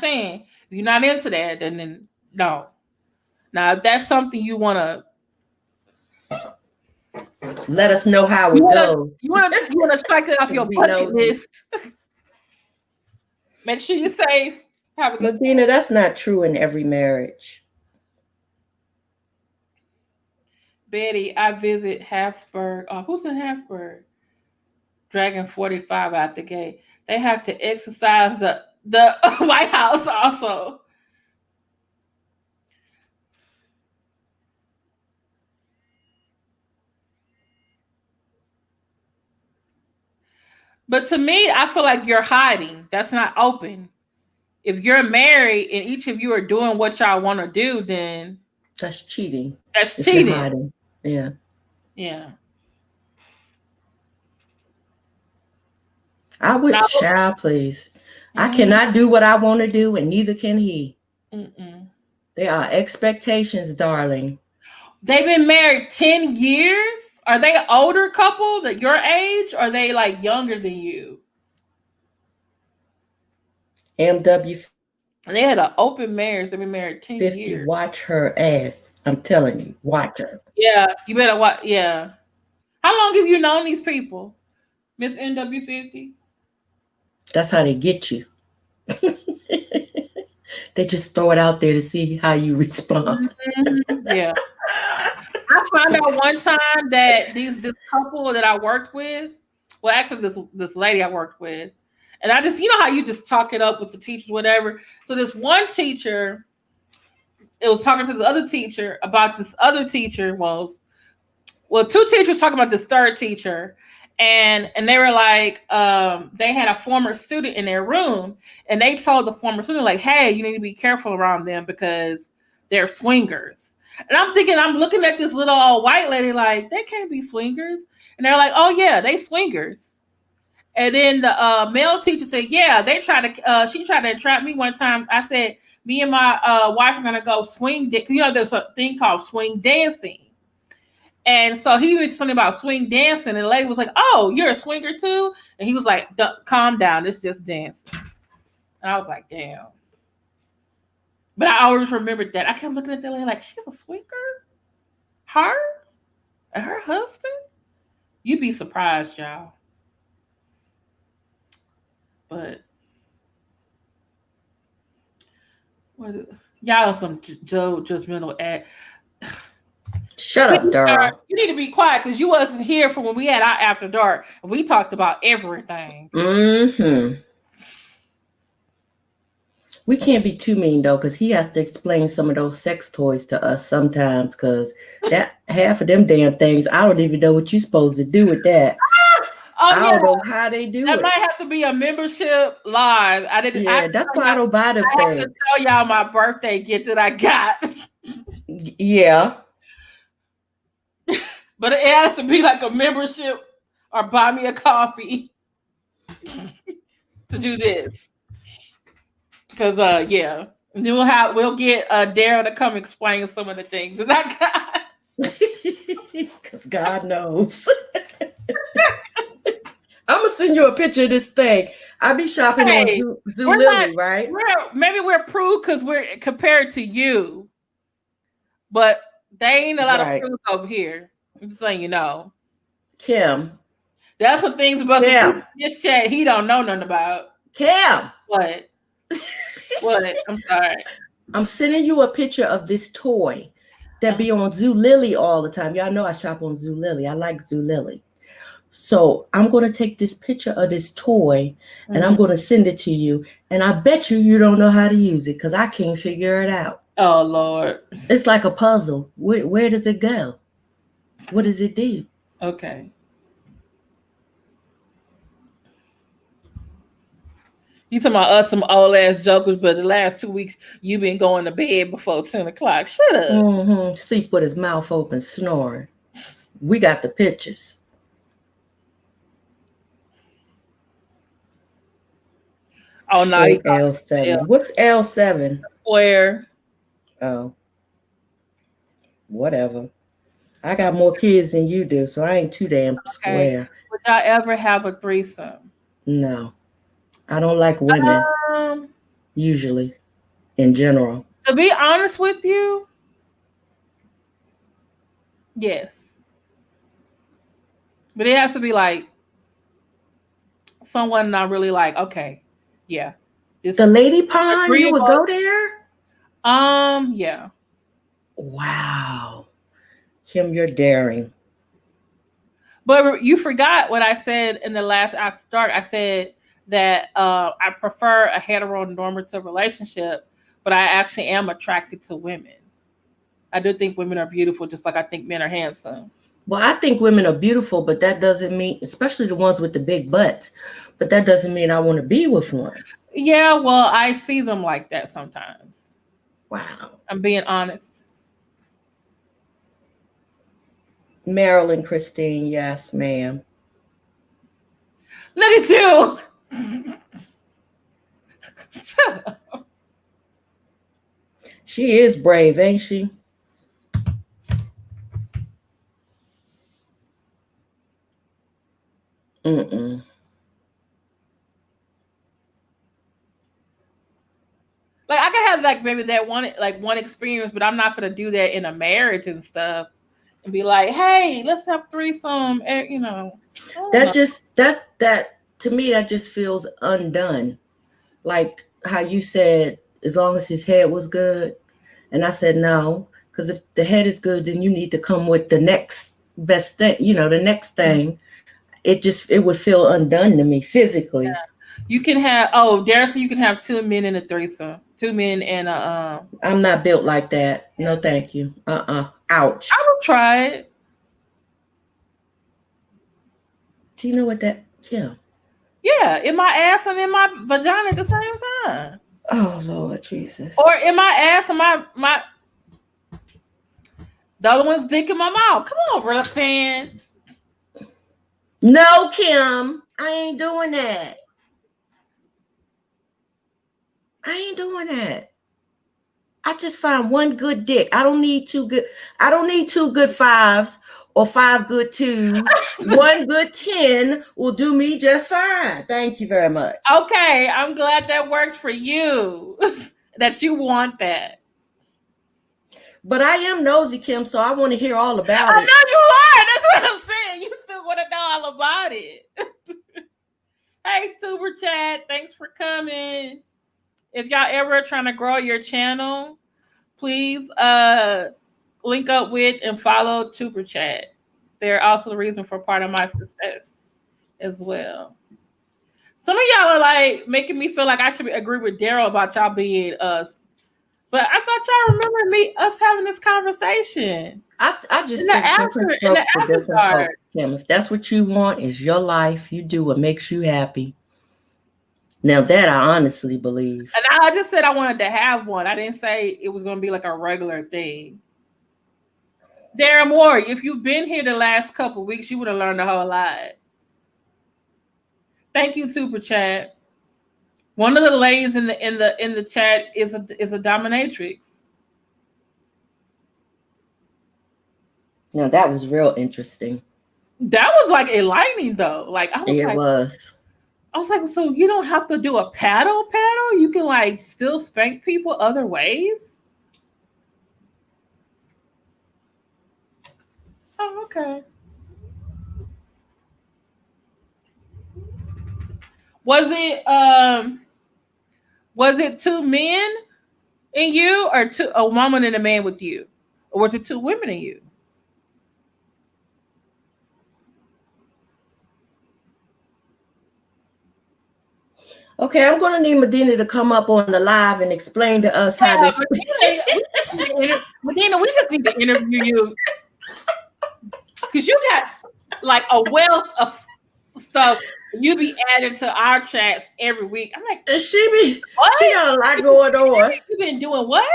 saying if you're not into that, then no. Now, if that's something you want to let us know how it goes. You want to strike it off your bucket list. Make sure you're safe. Have a good Medina, that's not true in every marriage. Betty, I visit Habsburg. Oh, who's in Habsburg? Dragon 45 out the gate. They have to exercise the White House also. But to me, I feel like you're hiding. That's not open. If you're married and each of you are doing what y'all want to do, then that's cheating. That's cheating. Yeah. Yeah. I would, child, please. I cannot do what I want to do, and neither can he. There are expectations, darling. They've been married 10 years? Are they older couple that your age? Or are they like younger than you? MW And they had an open marriage. They've been married 10 50, years. watch her ass. I'm telling you, watch her. Yeah, you better watch. Yeah. How long have you known these people, Miss NW50? That's how they get you. They just throw it out there to see how you respond. Yeah. I found out one time that this couple that I worked with, well, actually this lady I worked with, and I just, you know how you just talk it up with the teachers, whatever. So this one teacher, it was talking to the other teacher about this other teacher. Well, two teachers talking about this third teacher, and they were like, they had a former student in their room, and they told the former student like, hey, you need to be careful around them because they're swingers. And I'm thinking, I'm looking at this little old white lady like, they can't be swingers. And they're like, oh yeah, they swingers. And then the male teacher said, yeah, she tried to entrap me one time. I said, me and my wife are gonna go swing. You know, there's a thing called swing dancing. And so he was something about swing dancing, and the lady was like, oh, you're a swinger too? And he was like, calm down, it's just dancing. And I was like, damn. But I always remembered that. I kept looking at that lady like, she's a swinger? Her? And her husband? You'd be surprised, y'all. But y'all are some judgmental act. Shut up, Daryl. You need to be quiet because you wasn't here for when we had our after dark and we talked about everything. We can't be too mean though, because he has to explain some of those sex toys to us sometimes. Because that half of them damn things, I don't even know what you're supposed to do with that. I don't know how they do that it. Might have to be a membership live. I didn't. Yeah, that's why I don't buy them things. I have to tell y'all my birthday gift that I got. Yeah. But it has to be like a membership or buy me a coffee to do this. Because yeah. And then we'll get Daryl to come explain some of the things that I got. Because God knows. I'm gonna send you a picture of this thing. I be shopping on Zulily, right? Maybe we're prude because we're compared to you, but they ain't a lot of prudes over here. I'm just letting you know. Kim. There's some things about this chat he don't know nothing about. Kim. What? What? I'm sorry. I'm sending you a picture of this toy that be on Zulily all the time. Y'all know I shop on Zulily. I like Zulily. So I'm going to take this picture of this toy and I'm going to send it to you. And I bet you don't know how to use it because I can't figure it out. Oh, Lord. It's like a puzzle. Where does it go? What does it do? Okay. You talking about us, some old ass jokers, but the last 2 weeks you been going to bed before 10 o'clock. Shut up. Sleep with his mouth open, snoring. We got the pictures. Oh, no. L7. What's L7? Square. Oh. Whatever. I got more kids than you do, so I ain't too damn square. Would y'all ever have a threesome? No. I don't like women. Usually. In general. To be honest with you, yes. But it has to be like someone not really like, okay, yeah. The lady pond, you would go there? Yeah. Wow. Kim, you're daring. But you forgot what I said in the last After Dark. I said that I prefer a heteronormative relationship, but I actually am attracted to women. I do think women are beautiful, just like I think men are handsome. Well, I think women are beautiful, but that doesn't mean, especially the ones with the big butts, but that doesn't mean I want to be with one. Yeah, well, I see them like that sometimes. Wow. I'm being honest. Marilyn Christine, yes, ma'am. Look at you. She is brave, ain't she? Mm-mm. Like I can have like maybe that one experience, but I'm not gonna do that in a marriage and stuff and be like, hey, let's have threesome. You know, That to me that just feels undone. Like how you said, as long as his head was good, and I said no, because if the head is good, then you need to come with the next best thing. You know, the next thing. It would feel undone to me physically. You can have Darrison, you can have 2 men in a threesome. 2 men and a I'm not built like that. No, thank you. Ouch. I will try it. Do you know what that? Yeah. Yeah, in my ass and in my vagina at the same time. Oh Lord Jesus. Or in my ass and my the other one's dick in my mouth. Come on, Roxanne. No, Kim. I ain't doing that. I ain't doing that. I just find one good dick. I don't need two good 5s or 5 good 2s. One good 10 will do me just fine. Thank you very much. Okay, I'm glad that works for you. That you want that. But I am nosy, Kim, so I want to hear all about it. I know you are. That's what I'm saying. You still want to know all about it. Hey, Tuber Chat, thanks for coming. If y'all ever trying to grow your channel, please link up with and follow Tuber Chat. They're also the reason for part of my success as well. Some of y'all are like making me feel like I should agree with Daryl about y'all being us. But I thought y'all remember us having this conversation. I just think different strokes for different folks, Kim. If that's what you want, is your life. You do what makes you happy. Now that I honestly believe. And I just said I wanted to have one. I didn't say it was going to be like a regular thing. Darren Moore, if you've been here the last couple of weeks, you would have learned a whole lot. Thank you, Super Chat. One of the ladies in the chat is a dominatrix. Now that was real interesting. That was like enlightening though. Like I was like, so you don't have to do a paddle? You can like still spank people other ways? Oh, okay. Was it 2 men in you, or a woman and a man with you? Or was it 2 women in you? Okay, I'm going to need Medina to come up on the live and explain to us how this. Medina, we just need to interview you because you got like a wealth of stuff you be adding to our chats every week. I'm like, she got a lot going on. You been doing what?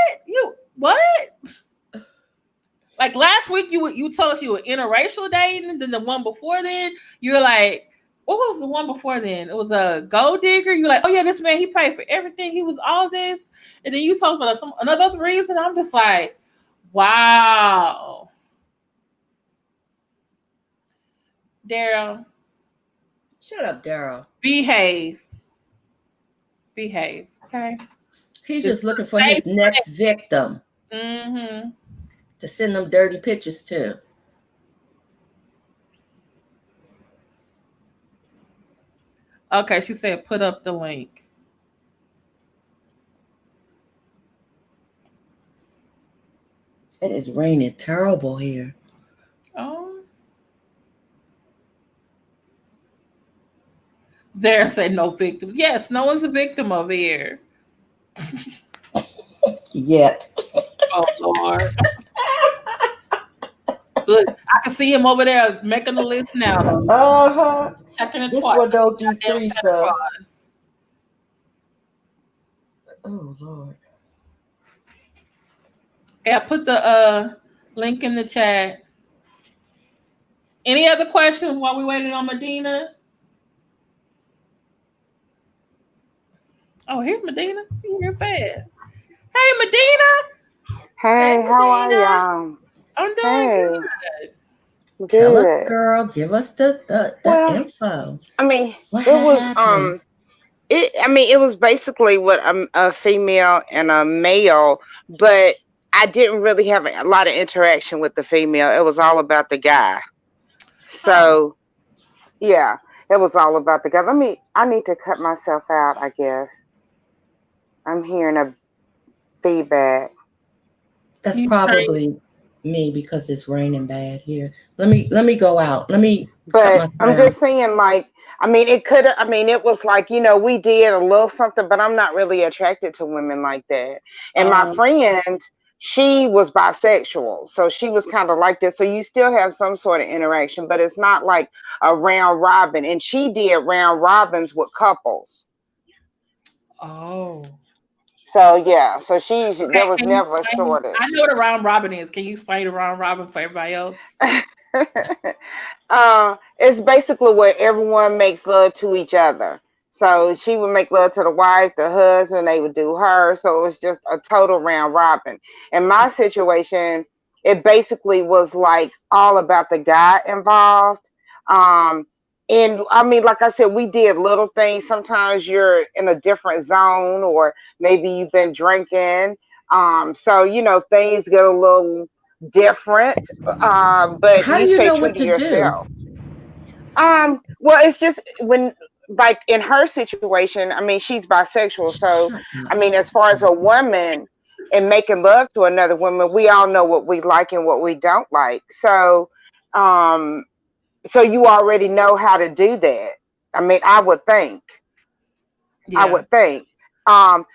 What? Like last week, you told us you were interracial dating, and then the one before then, you were like, what was the one before then? It was a gold digger. You're like, oh yeah, this man, he paid for everything. He was all this. And then you talked about another reason. I'm just like, wow. Daryl. Shut up, Daryl. Behave. Okay. He's just looking for his next victim. Mm-hmm. To send them dirty pictures to. Okay, she said put up the link. It is raining terrible here. Oh. There said no victim. Yes, no one's a victim over here. Yet. Oh Lord. Look, I can see him over there making the list now. Checking it this twice. One don't do 3 spells. Oh Lord. Yeah, put the link in the chat. Any other questions while we waited on Medina? Oh, here's Medina. You're fast. Hey, Medina. Hey, how are y'all? I'm doing good. Tell us, Good. girl. Give us the Well, info. I mean, What it had was happened? it was basically what a female and a male, but I didn't really have a lot of interaction with the female. It was all about the guy. Oh, So yeah, it was all about the guy. I need to cut myself out, I guess. I'm hearing a feedback. That's you think? probably me because it's raining bad here. Let me go out. Let me cut But my I'm sound. just saying, like, I mean, it was like, we did a little something, but I'm not really attracted to women like that. And my Um, friend, she was bisexual. So she was kind of like this. So you still have some sort of interaction, but it's not like a round robin. And she did round robins with couples. oh. So yeah, so Okay, there was can you never a explain? I shortage. know what a round robin is. Can you explain a round robin for everybody else? It's basically where everyone makes love to each other. So she would make love to the wife, the husband, they would do her. So it was just a total round robin. In my situation, it basically was like all about the guy involved. Um, and I mean, like I said, we did little things. Sometimes you're in a different zone, or maybe you've been drinking. So things get a little different, but How you do you stay know true what to to do? yourself. Well, it's just when, like in her situation, I mean, she's bisexual, so Shut I up. mean, as far as a woman and making love to another woman, we all know what we like and what we don't like. Um, so you already know how to do that. I mean, I would think. I Yeah. would think.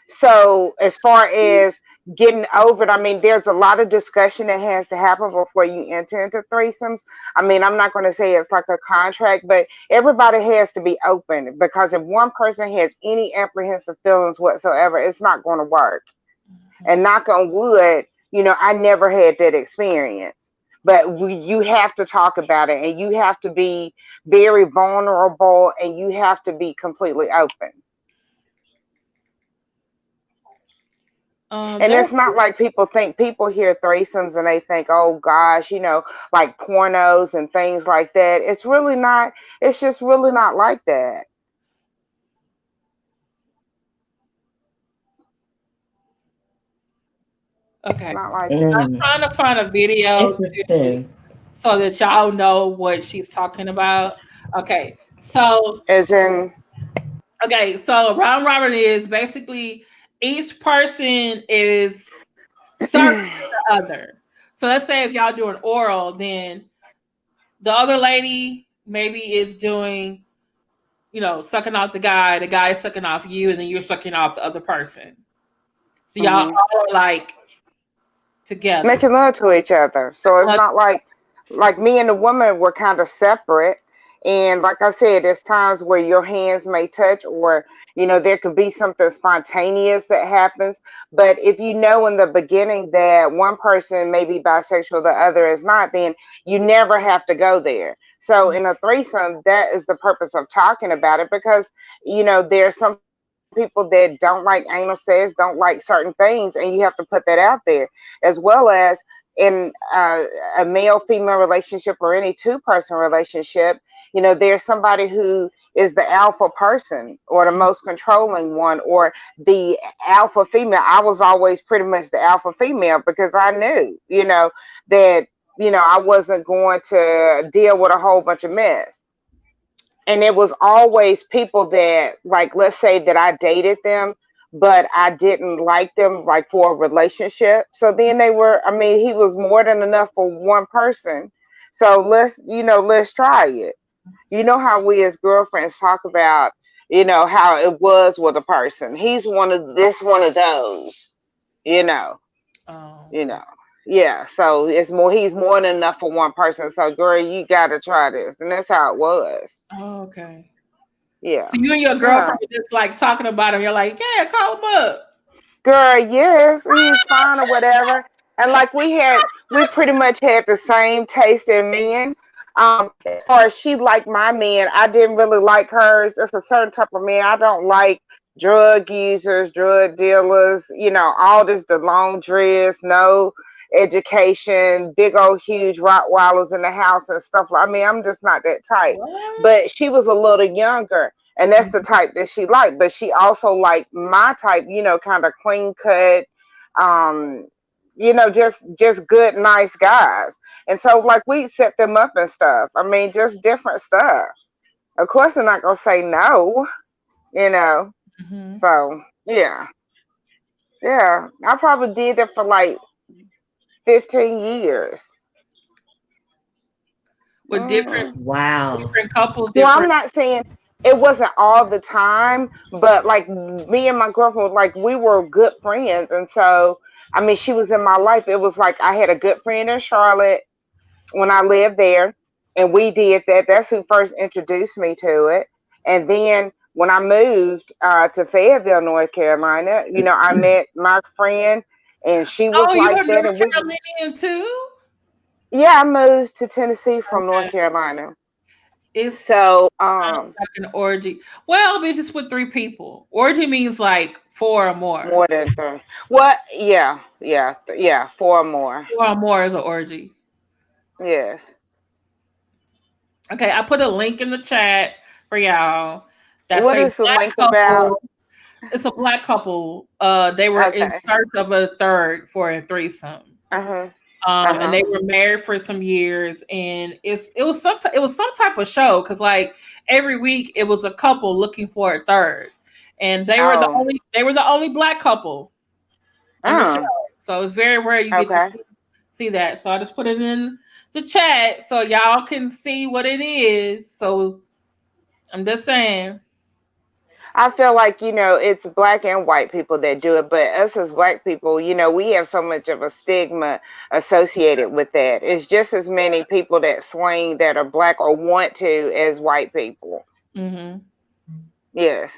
So as far as getting over it, I mean, there's a lot of discussion that has to happen before you enter into threesomes. I mean, I'm not going to say it's like a contract, but everybody has to be open, because if one person has any apprehensive feelings whatsoever, it's not going to work. And Mhm. knock on wood, I never had that experience. But you have to talk about it, and you have to be very vulnerable, and you have to be completely open. And There. it's not like people hear threesomes and they think, oh gosh, like pornos and things like that. It's really not, it's just really not like that. It's Okay. not like that. I'm Mm, trying to find a video interesting. so that y'all know what she's talking about. Okay. So As in, so round robin is basically each person is serving the other. So let's say if y'all doing oral, then the other lady maybe is doing, sucking off the guy is sucking off you, and then you're sucking off the other person. So y'all mhm, all are like together. making love to each other. So it's not like me and the woman were kind of separate. And like I said, there's times where your hands may touch, or there could be something spontaneous that happens. But if you know in the beginning that one person may be bisexual, the other is not, then you never have to go there. So in a threesome, that is the purpose of talking about it, because there's some people that don't like anal sex, don't like certain things, and you have to put that out there, as well as in a male female relationship, or any two-person relationship. There's somebody who is the alpha person, or the most controlling one, or the alpha female. I was always pretty much the alpha female, because I knew that I wasn't going to deal with a whole bunch of mess. And it was always people that, like, let's say that I dated them, but I didn't like them, like, for a relationship. So then I mean, he was more than enough for one person. So let's try it. How we as girlfriends talk about, how it was with a person. He's one of those, you know, Oh, you okay. know. Yeah, so he's more than enough for one person. So girl, you gotta try this. And that's how it was. Oh, okay. Yeah. So you and your Yeah. girlfriend were just like talking about him. You're like, yeah, call him up. Girl, yes, he's fine or whatever. And like we pretty much had the same taste in men. As far as she liked my men, I didn't really like hers. It's a certain type of man. I don't like drug users, drug dealers, all this, the long dress. No, education, big old huge Rottweilers in the house and stuff. I mean, I'm just not that type. What? But she was a little younger, and that's the type that she liked. But she also liked my type, kind of clean cut, just good, nice guys. And so, like, we set them up and stuff. I mean, just different stuff. Of course, they're not gonna say no, you know. Mm-hmm. So yeah, yeah. I probably did that for like 15 years. With different Wow. couples, Well, I'm different. not saying it wasn't all the time, but like me and my girlfriend, like we were good friends, and so I mean, she was in my life. It was like I had a good friend in Charlotte when I lived there, and we did that. That's who first introduced me to it. And then when I moved to Fayetteville, North Carolina, I met my friend, and she was Oh, you like are that. North And we, Carolinian too? yeah, I moved to Tennessee from North Okay. Carolina. It's So, kind of like an orgy. Well, it's just with 3 people. Orgy means like 4 or more. more than three. What? Yeah, yeah, yeah. Four or more. 4 or more is an orgy. Yes. Okay, I put a link in the chat for y'all. That's What a is the black link about? couple. It's a black couple. They were in Okay. search of a third for a threesome. Uh huh. Uh And huh. they were married for some years, and it was some type of show because like every week it was a couple looking for a third, and Oh. they were the only black couple in the show. Oh. So it's very rare you get to Okay. see that. So I just put it in the chat so y'all can see what it is. So I'm just saying. I feel like, it's black and white people that do it, but us as black people, we have so much of a stigma associated with that. It's just as many people that swing that are black or want to as white people. Hmm. Yes.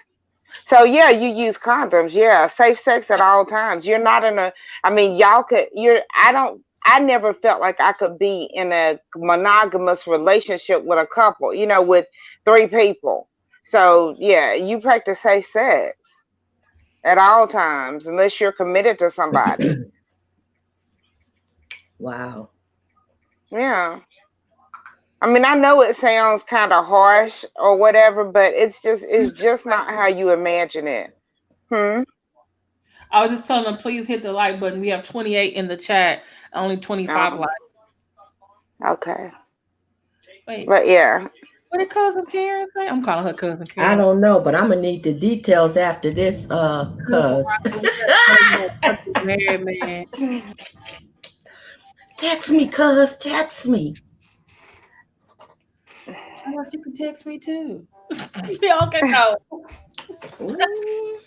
So yeah, you use condoms. Yeah, safe sex at all times. You're not in a. I mean, y'all could. You're. I don't. I never felt like I could be in a monogamous relationship with a couple. With 3 people. So yeah, you practice safe sex at all times unless you're committed to somebody. Wow. Yeah. I mean, I know it sounds kind of harsh or whatever, but it's just not how you imagine it. Hmm. I was just telling them please hit the like button. We have 28 in the chat, only 25 Oh, likes. okay. Wait, But yeah. what did cousin Karen say? I'm calling her cousin I Karen. don't know, but I'm gonna need the details after this, Beautiful cuz. Roxanne, we got cousin married man. Text me, cuz. Text me. I thought you could text me too. Yeah, okay, no. Ooh.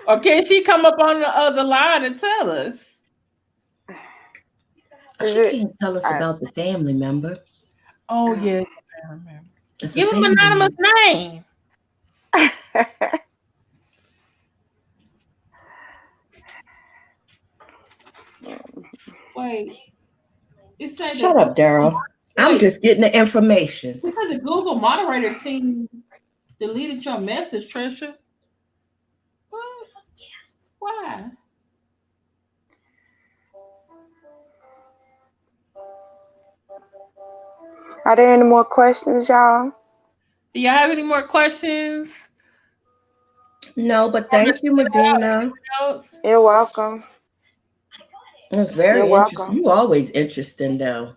Or can she come up on the other line and tell us? Is She it? can't tell us I, about the family member. Oh yes, I remember. It's a Give him family anonymous member. name. Wait, it said Shut that. up, Daryl. I'm Wait, just getting the information. it said the Google moderator team deleted your message, Trisha. What? Why? Are there any more questions, y'all? Do y'all have any more questions? No, but thank you, Medina. Else? You're welcome. It was You're very interesting. welcome. You always interesting, though.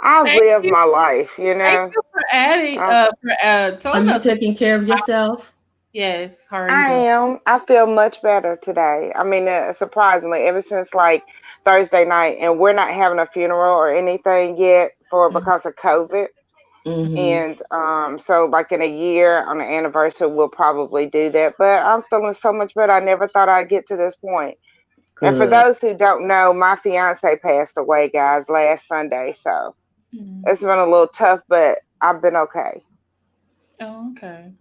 I've Thank lived you. my life, Thank you for adding. Um, For Are telling you us. taking care of yourself? Yes. How are you I doing? am. I feel much better today. I mean, surprisingly, ever since like Thursday night, and we're not having a funeral or anything yet because of COVID. Mm-hmm. And so like in a year on the anniversary, we'll probably do that. But I'm feeling so much better. I never thought I'd get to this point. And for Good. those who don't know, my fiance passed away, guys, last Sunday. So Mhm. it's been a little tough, but I've been okay. Oh, okay.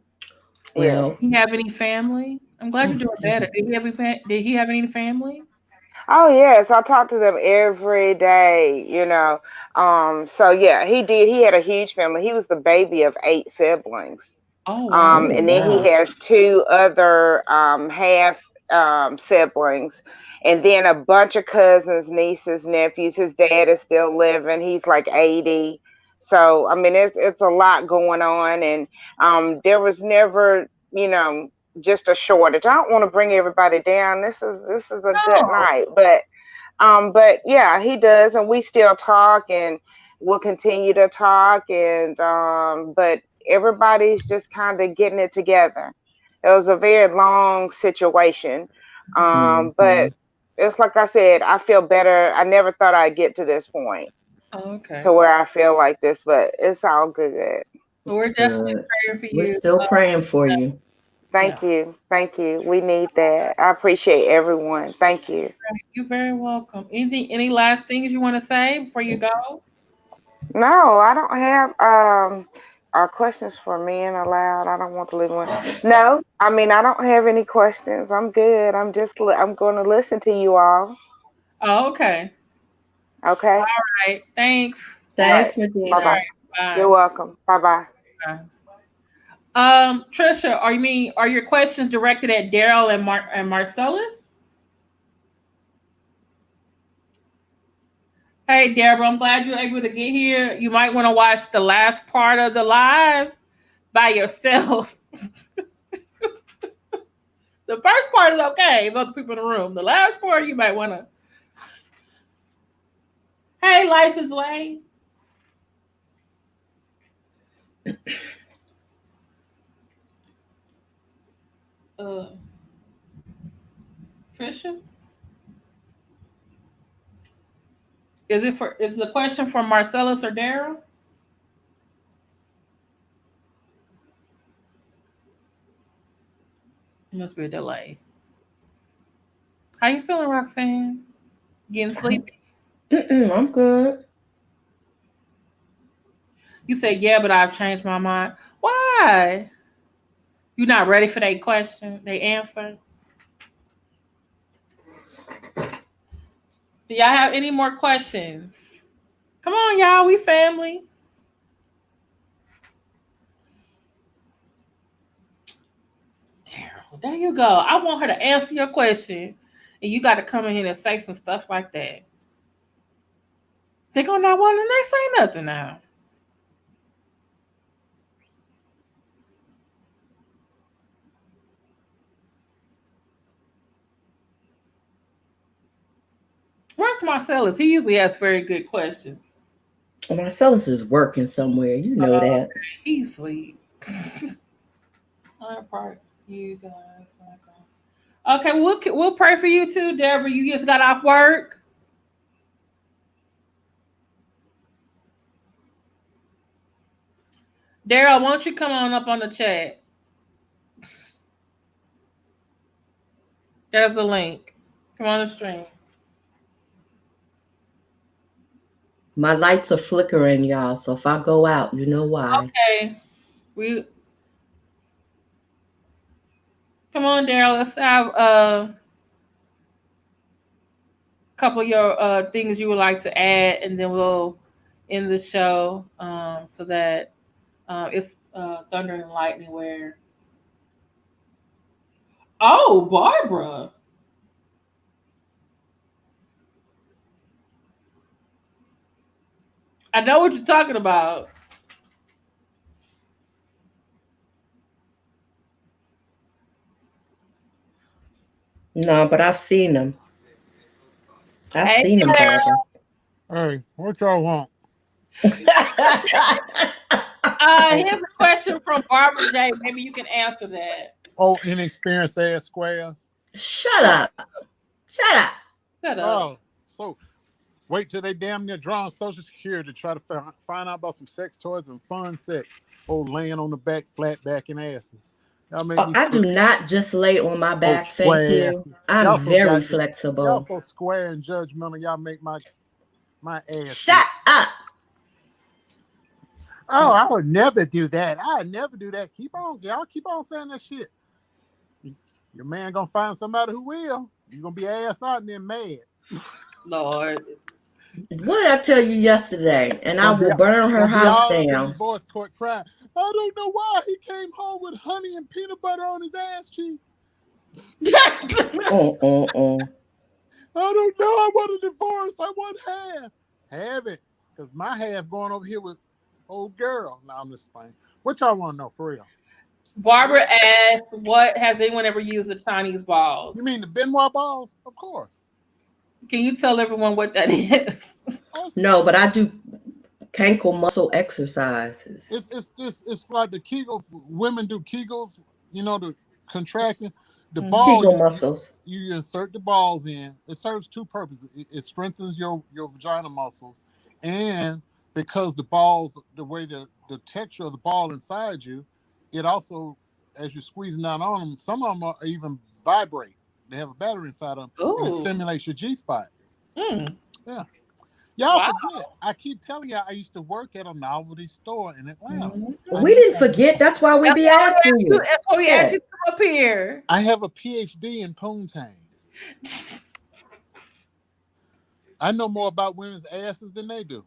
Yes. Well, Do you have any family? I'm glad you're doing excuse better. me. Did he have any family? Oh yes, I talk to them every day, So yeah, he did. He had a huge family. He was the baby of 8 siblings. Oh wow. Oh, And then he wow. has 2 other half siblings. and then a bunch of cousins, nieces, nephews. His dad is still living. He's like 80. So I mean, it's a lot going on, and there was never, just a shortage. I don't want to bring everybody down. This is a good No. night, but yeah, he does, and we still talk, and we'll continue to talk, and but everybody's just kind of getting it together. It was a very long situation, but it's like I said, I feel better. I never thought I'd get to this point, Okay. to where I feel like this, but it's all good. Well, we're definitely praying for you. We're still praying for you. Thank you. We need that. I appreciate everyone. Thank you. You're very welcome. Any last things you want to say before you go? No, I don't have questions for me and aloud. I don't want to leave one. No, I mean, I don't have any questions. I'm good. I'm going to listen to you all. Oh, okay. Okay. All right. Thanks. Thanks, All right. Medina. Bye-bye. Bye. You're welcome. Bye-bye. Bye. Trisha, are your questions directed at Daryl and Marcellus? Hey, Deborah, I'm glad you're able to get here. You might want to watch the last part of the live by yourself. The first part is okay, those people in the room. The last part, you might want to. Hey, Life is Lane. Trisha? Is the question for Marcellus or Daryl? It must be a delay. How you feeling, Roxanne? Getting sleepy? I'm good. You said, yeah, but I've changed my mind. Why? You not ready for that question? They answer? Do y'all have any more questions? Come on, y'all. We family. Daryl, there you go. I want her to answer your question, and you got to come in here and say some stuff like that. They're going to not want to say nothing now. Where's Marcellus? He usually has very good questions. Marcellus is working somewhere. You know that. He's asleep. All right, you guys. Okay, we'll pray for you too, Deborah. You just got off work. Daryl, why don't you come on up on the chat? There's the link. Come on the stream. My lights are flickering, y'all. So if I go out, you know why. Okay. Come on, Daryl. Let's have a couple of your things you would like to add, and then we'll end the show so that it's Thunder and Lightning where. Oh, Barbara. I know what you're talking about. No, but I've seen them. I've seen them, Barbara. Hey, what y'all want? Here's a question from Barbara J. Maybe you can answer that. Oh, inexperienced ass squares. Shut up. Oh, so wait till they damn near draw on Social Security to try to find out about some sex toys and fun sex. Oh, laying on the back, flat back and asses. I do not just lay on my back. Thank you. I'm very flexible. Y'all so square and judgmental. Y'all make my ass. Shut up. Oh, I would never do that. I'd never do that. Y'all keep on saying that shit. Your man gonna find somebody who will. You're gonna be ass out and then mad. Lord. What did I tell you yesterday? And I will burn her house down. Divorce court crying. I don't know why he came home with honey and peanut butter on his ass cheeks. I don't know. I want a divorce. I want half. Have it. Because my half going over here with old girl. No, I'm just playing. What y'all want to know for real? Barbara asked, "What has anyone ever used the Chinese balls?" You mean the Benoit balls? Of course. Can you tell everyone what that is? No, but I do ankle muscle exercises. It's like the Kegel. Women do Kegels. You know, the contracting. The ball, Kegel muscles. you insert the balls in. It serves two purposes. It strengthens your vagina muscles, and because the balls, the way the texture of the ball inside you, it also, as you're squeezing down on them, some of them are even vibrate. They have a battery inside them, and it Ooh. stimulates your G spot. Mm. Yeah. Y'all Wow. forget. I keep telling y'all I used to work at a novelty store in Atlanta. We didn't forget. That's why we be asking you. That's why we asked you to come up here. I have a PhD in poontang. I know more about women's asses than they do.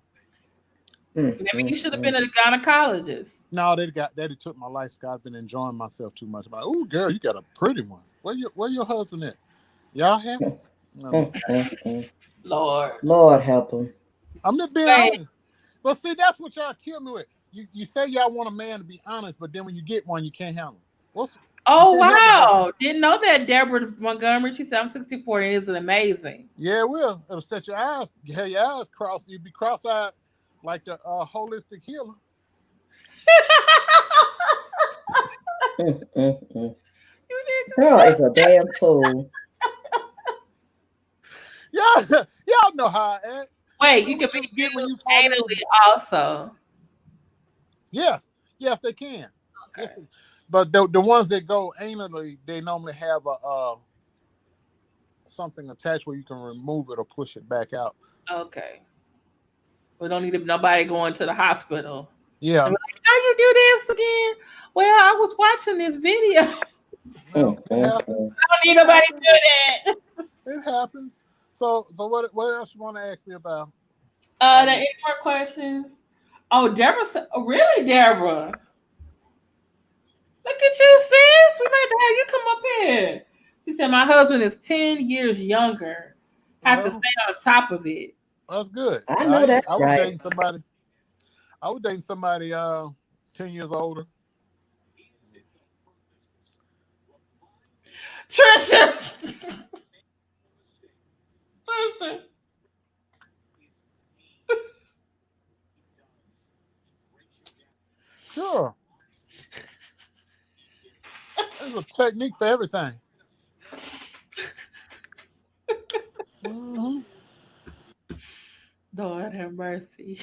Maybe you should have been a gynecologist. No, they took my life. I've been enjoying myself too much. I'm like, oh, girl, you got a pretty one. Where your husband at? Y'all happy? No, Lord help him. I'm just being honest. But see, that's what y'all kill me with. You say y'all want a man to be honest, but then when you get one, you can't handle it. Oh, wow. Didn't know that. Deborah Montgomery, she said, I'm 64 and isn't amazing. Yeah, it will. It'll set your eyes, crossed. You'd be cross-eyed like the holistic healer. Girl is a damn fool. Y'all know how I act. Wait, you can be used anally also. Yes, they can. Okay. Yes, but the ones that go anally, they normally have a something attached where you can remove it or push it back out. Okay. We don't need nobody going to the hospital. Yeah. Like, how you do this again? Well, I was watching this video. No, it happens. I don't need nobody to do that. It happens. So what else you want to ask me about? Are there any more questions? Oh, Deborah said, oh, really, Deborah? Look at you, sis. We might have to have you come up here. She said, my husband is 10 years younger. Have to stay on top of it. That's good. I know that's I was right. dating somebody 10 years older. Trisha. Sure. There's a technique for everything. Mm-hmm. Lord have mercy.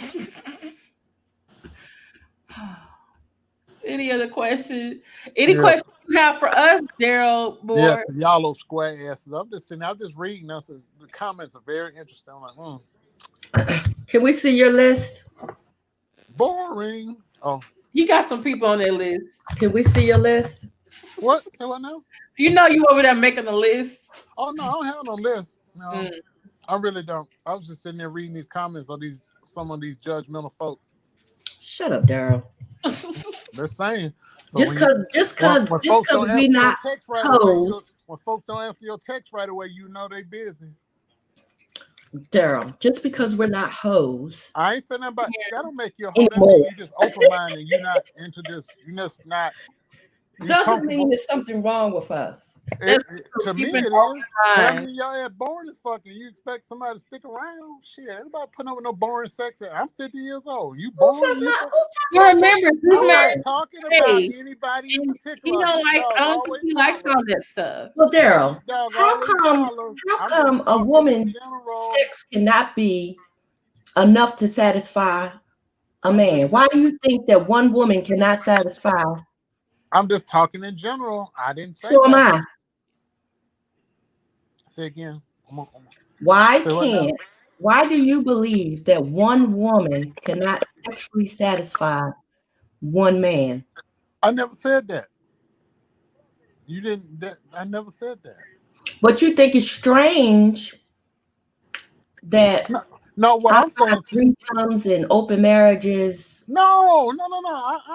Any other questions? Any questions you have for us, Daryl? Yeah, y'all little square asses. I'm just reading. The comments are very interesting. I'm like, Can we see your list? Boring. Oh, you got some people on that list. Can we see your list? What? Say what now? You know you over there making a list. Oh no, I don't have no list. No, I really don't. I was just sitting there reading these comments of some of these judgmental folks. Shut up, Daryl. They're saying just because we not hoes. When folks don't answer your text right away, you know they busy. Daryl, just because we're not hoes. I ain't saying nothing about that. Don't make you a hoe. That means you just open-minded. You're not into this. You're just not. Doesn't mean there's something wrong with us. To me, it is. I mean, y'all at boring as fucking. You expect somebody to stick around? Shit, anybody putting up with no boring sex? I'm 50 years old. You boring? You remember who's married? Talking about anybody in particular. He don't like. I don't think he likes all that stuff. Well, Daryl, how come a woman's sex cannot be enough to satisfy a man? Why do you think that one woman cannot satisfy? I'm just talking in general. I didn't say. So am I. Say again. Why do you believe that one woman cannot sexually satisfy one man? I never said that. You didn't. I never said that. But you think it's strange that no. What I'm saying, threesomes and open marriages. No. I'm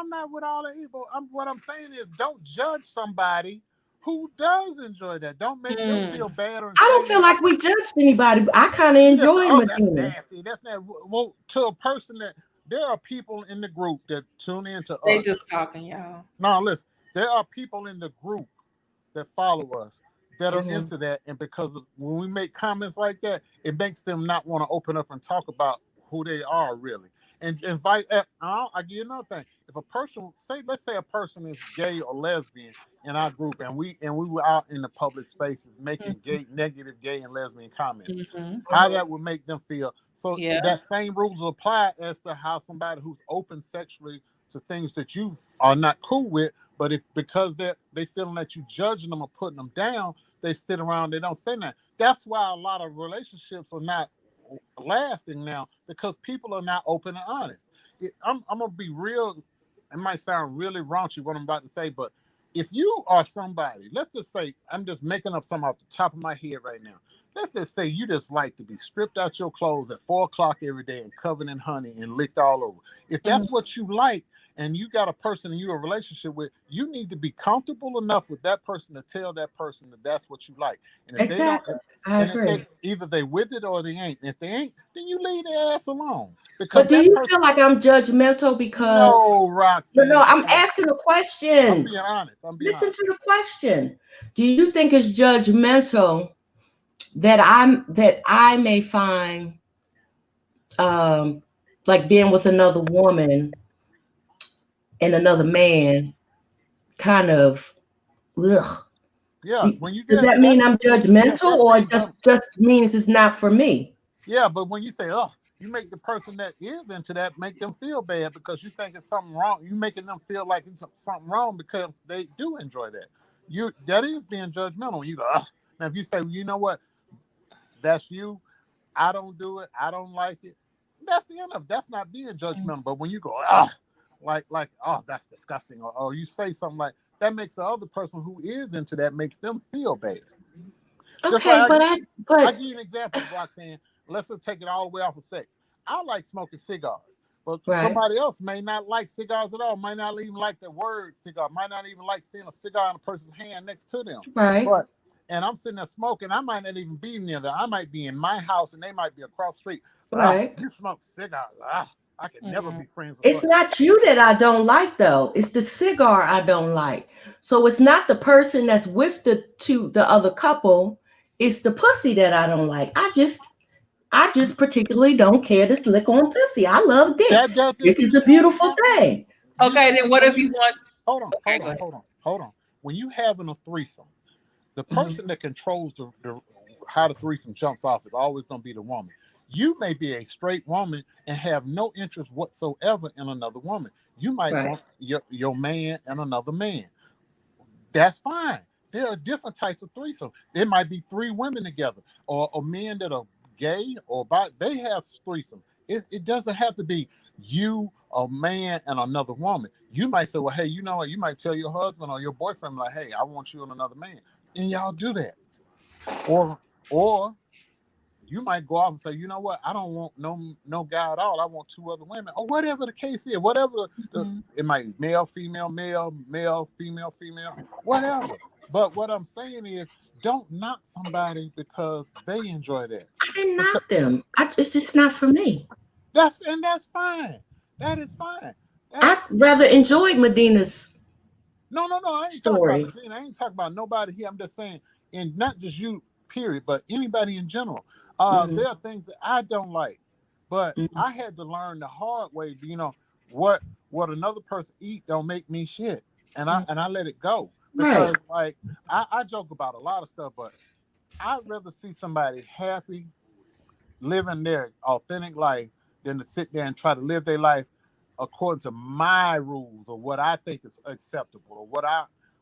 not with all that evil. What I'm saying is, don't judge somebody who does enjoy that. Don't make them feel bad. Or I don't feel like we judged anybody. I kind of enjoy that's Medina. nasty. That's not well to a person that there are people in the group that tune into They us. just talking, y'all. No, listen. There are people in the group that follow us that are into that, and because of, when we make comments like that, it makes them not want to open up and talk about who they are really. And invite. I'll give you another thing. If a person, let's say a person is gay or lesbian in our group, and we were out in the public spaces making negative gay and lesbian comments, how that would make them feel. So that same rules apply as to how somebody who's open sexually to things that you are not cool with, but if because they feeling that you judging them or putting them down, they sit around, they don't say nothing. That's why a lot of relationships are not lasting now, because people are not open and honest. I'm gonna be real. It might sound really raunchy what I'm about to say, but if you are somebody, let's just say, I'm just making up something off the top of my head right now. Let's just say you just like to be stripped out your clothes at 4 o'clock every day and covered in honey and licked all over. If that's what you like, and you got a person you're in a relationship with, you need to be comfortable enough with that person to tell that person that that's what you like. And if Exactly. I agree. Either they with it or they ain't. And if they ain't, then you leave their ass alone. But do you feel like I'm judgmental because? No, Roxanne. No, I'm asking a question. I'm being honest. Listen to the question. Do you think it's judgmental that I may find like being with another woman and another man kind of ugh? Yeah, does that mean I'm judgmental, or it just means it's not for me? Yeah, but when you say, oh, you make the person that is into that make them feel bad because you think it's something wrong. You making them feel like it's something wrong because they do enjoy that. That is being judgmental. When you go, ugh. Now if you say, well, you know what, that's you, I don't do it, I don't like it, that's the end of it. That's not being judgmental. But when you go, ugh, like, oh, that's disgusting, or you say something like that, makes the other person who is into that makes them feel bad. Okay, I'll give you an example, Roxanne. Let's just take it all the way off of sex. I like smoking cigars, but somebody else may not like cigars at all. Might not even like the word cigar. Might not even like seeing a cigar in a person's hand next to them. Right. And I'm sitting there smoking. I might not even be near there. I might be in my house, and they might be across the street. Right. You smoke cigars. I can never be friends with. It's not you that I don't like, though. It's the cigar I don't like. So it's not the person that's with the other couple. It's the pussy that I don't like. I just particularly don't care to lick on pussy. I love dick. Dick is a beautiful thing. Okay, then what if you want? Hold on. When you having a threesome, the person that controls how the threesome jumps off is always going to be the woman. You may be a straight woman and have no interest whatsoever in another woman. You might want your man and another man. That's fine. There are different types of threesome. There might be 3 women together, or men that are gay or they have threesome. It doesn't have to be you, a man, and another woman. You might say, well, hey, you know what? You might tell your husband or your boyfriend, like, hey, I want you and another man. And y'all do that. Or you might go off and say, you know what? I don't want no guy at all. I want 2 other women, or whatever the case is. Whatever it might be, male, female, male, female, whatever. But what I'm saying is, don't knock somebody because they enjoy that. I didn't knock them. It's just not for me. That's fine. That is fine. I rather enjoyed Medina's. No. I ain't talking about Medina. I ain't talking about nobody here. I'm just saying, and not just you, period, but anybody in general. There are things that I don't like, but I had to learn the hard way. You know what another person eat don't make me shit, and I let it go. Because like I joke about a lot of stuff, but I'd rather see somebody happy, living their authentic life, than to sit there and try to live their life according to my rules or what I think is acceptable or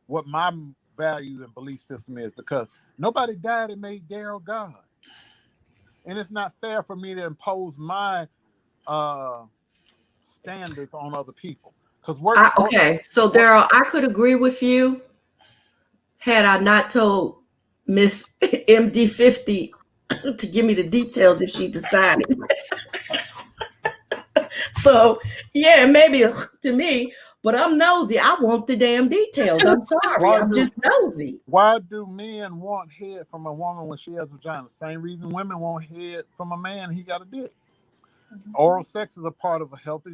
what my value and belief system is. Because nobody died and made Daryl God, and it's not fair for me to impose my standards on other people. Because so Daryl, I could agree with you had I not told Miss MD50 to give me the details if she decided. So, yeah, maybe to me, But I'm nosy. I want the damn details. I'm sorry. I'm just nosy. Why do men want head from a woman when she has a vagina? Same reason women want head from a man. He got a dick. Oral sex is a part of a healthy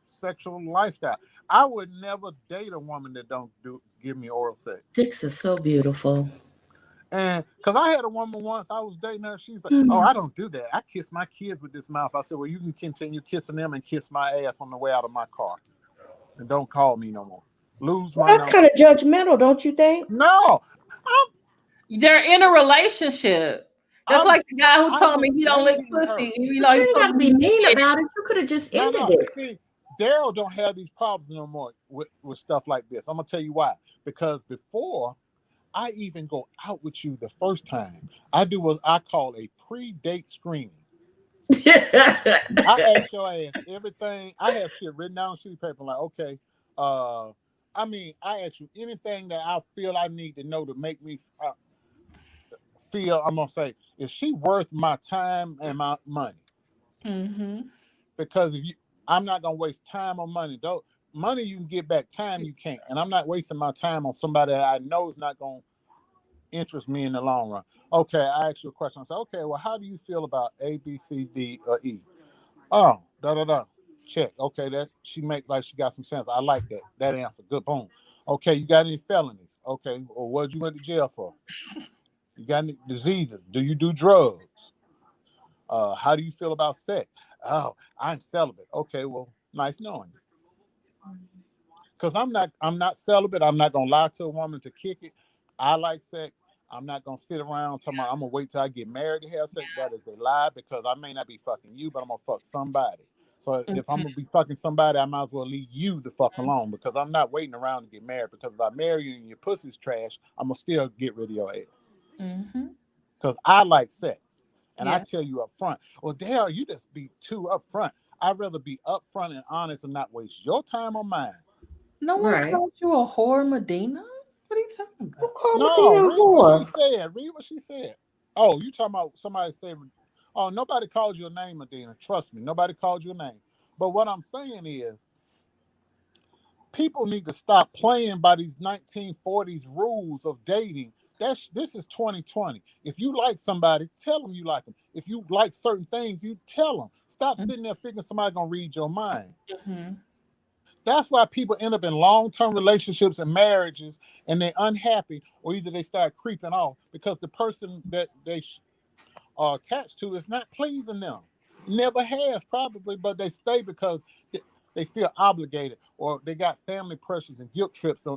sexual lifestyle. I would never date a woman that don't give me oral sex. Dicks are so beautiful. And because I had a woman once, I was dating her. She was like, "Oh, I don't do that. I kiss my kids with this mouth." I said, "Well, you can continue kissing them and kiss my ass on the way out of my car, and don't call me no more." That's kind of judgmental, don't you think? No, they're in a relationship. That's like the guy who told me he don't lick pussy. You know, you got to be mean about it. You could have just ended it. See, Daryl don't have these problems no more with stuff like this. I'm gonna tell you why. Because before I even go out with you the first time, I do what I call a pre-date screening. I ask your ass everything. I have shit written down on sheet of paper. Like, okay, I mean, I ask you anything that I feel I need to know to make me feel. I'm gonna say, is she worth my time and my money? Mm-hmm. Because if you, I'm not gonna waste time or money. Though money you can get back, time you can't. And I'm not wasting my time on somebody that I know is not gonna interest me in the long run. Okay, I ask you a question. I say, okay, well, how do you feel about A, B, C, D, or E? Oh, check. Okay, that she make like she got some sense. I like that answer. Good, boom. Okay, you got any felonies? Okay, well, what you went to jail for? You got any diseases? Do you do drugs? How do you feel about sex? Oh, I'm celibate. Okay, well, nice knowing you. Because I'm not celibate. I'm not gonna lie to a woman to kick it. I like sex. I'm not gonna sit around talking about I'm gonna wait till I get married to have sex. That is a lie, because I may not be fucking you, but I'm gonna fuck somebody. So if I'm gonna be fucking somebody, I might as well leave you the fuck alone, because I'm not waiting around to get married. Because if I marry you and your pussy's trash, I'm gonna still get rid of your ass. Because I like sex. And I tell you up front, well, Dale, you just be too upfront. I'd rather be upfront and honest and not waste your time or mine. No one called you a whore, Medina? What are you talking about? Who called No, Medina a whore? what she said. Read what she said. Oh, you talking about somebody said, oh, nobody called you a name, Medina. Trust me, nobody called you a name. But what I'm saying is, people need to stop playing by these 1940s rules of dating. This is 2020. If you like somebody, tell them you like them. If you like certain things, you tell them. Stop sitting there thinking somebody's gonna read your mind. That's why people end up in long-term relationships and marriages, and they're unhappy, or either they start creeping off because the person that they are attached to is not pleasing them. Never has, probably, but they stay because they feel obligated, or they got family pressures and guilt trips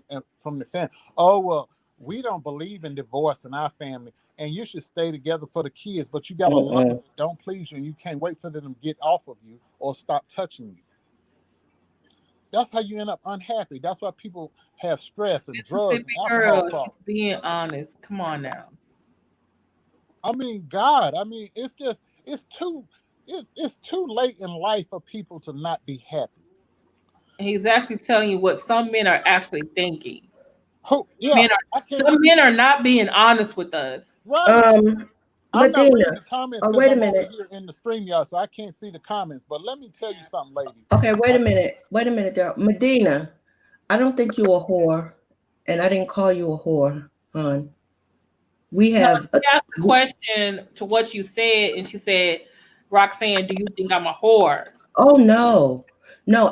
from the family. Oh, well, we don't believe in divorce in our family, and you should stay together for the kids, but you got a lot that don't please you, and you can't wait for them to get off of you or stop touching you. That's how you end up unhappy. That's why people have stress and drugs and alcohol problems. Being honest. Come on now. I mean, God, it's too late in life for people to not be happy. He's actually telling you what some men are actually thinking. Some men are not being honest with us. Right. I'm not reading the comments. Wait a minute. I'm over here in the StreamYard, so I can't see the comments. But let me tell you something, lady. Okay, wait a minute, Daryl. Medina, I don't think you're a whore, and I didn't call you a whore, hon. We have asked a question to what you said, and she said, Roxanne, do you think I'm a whore? Oh, no.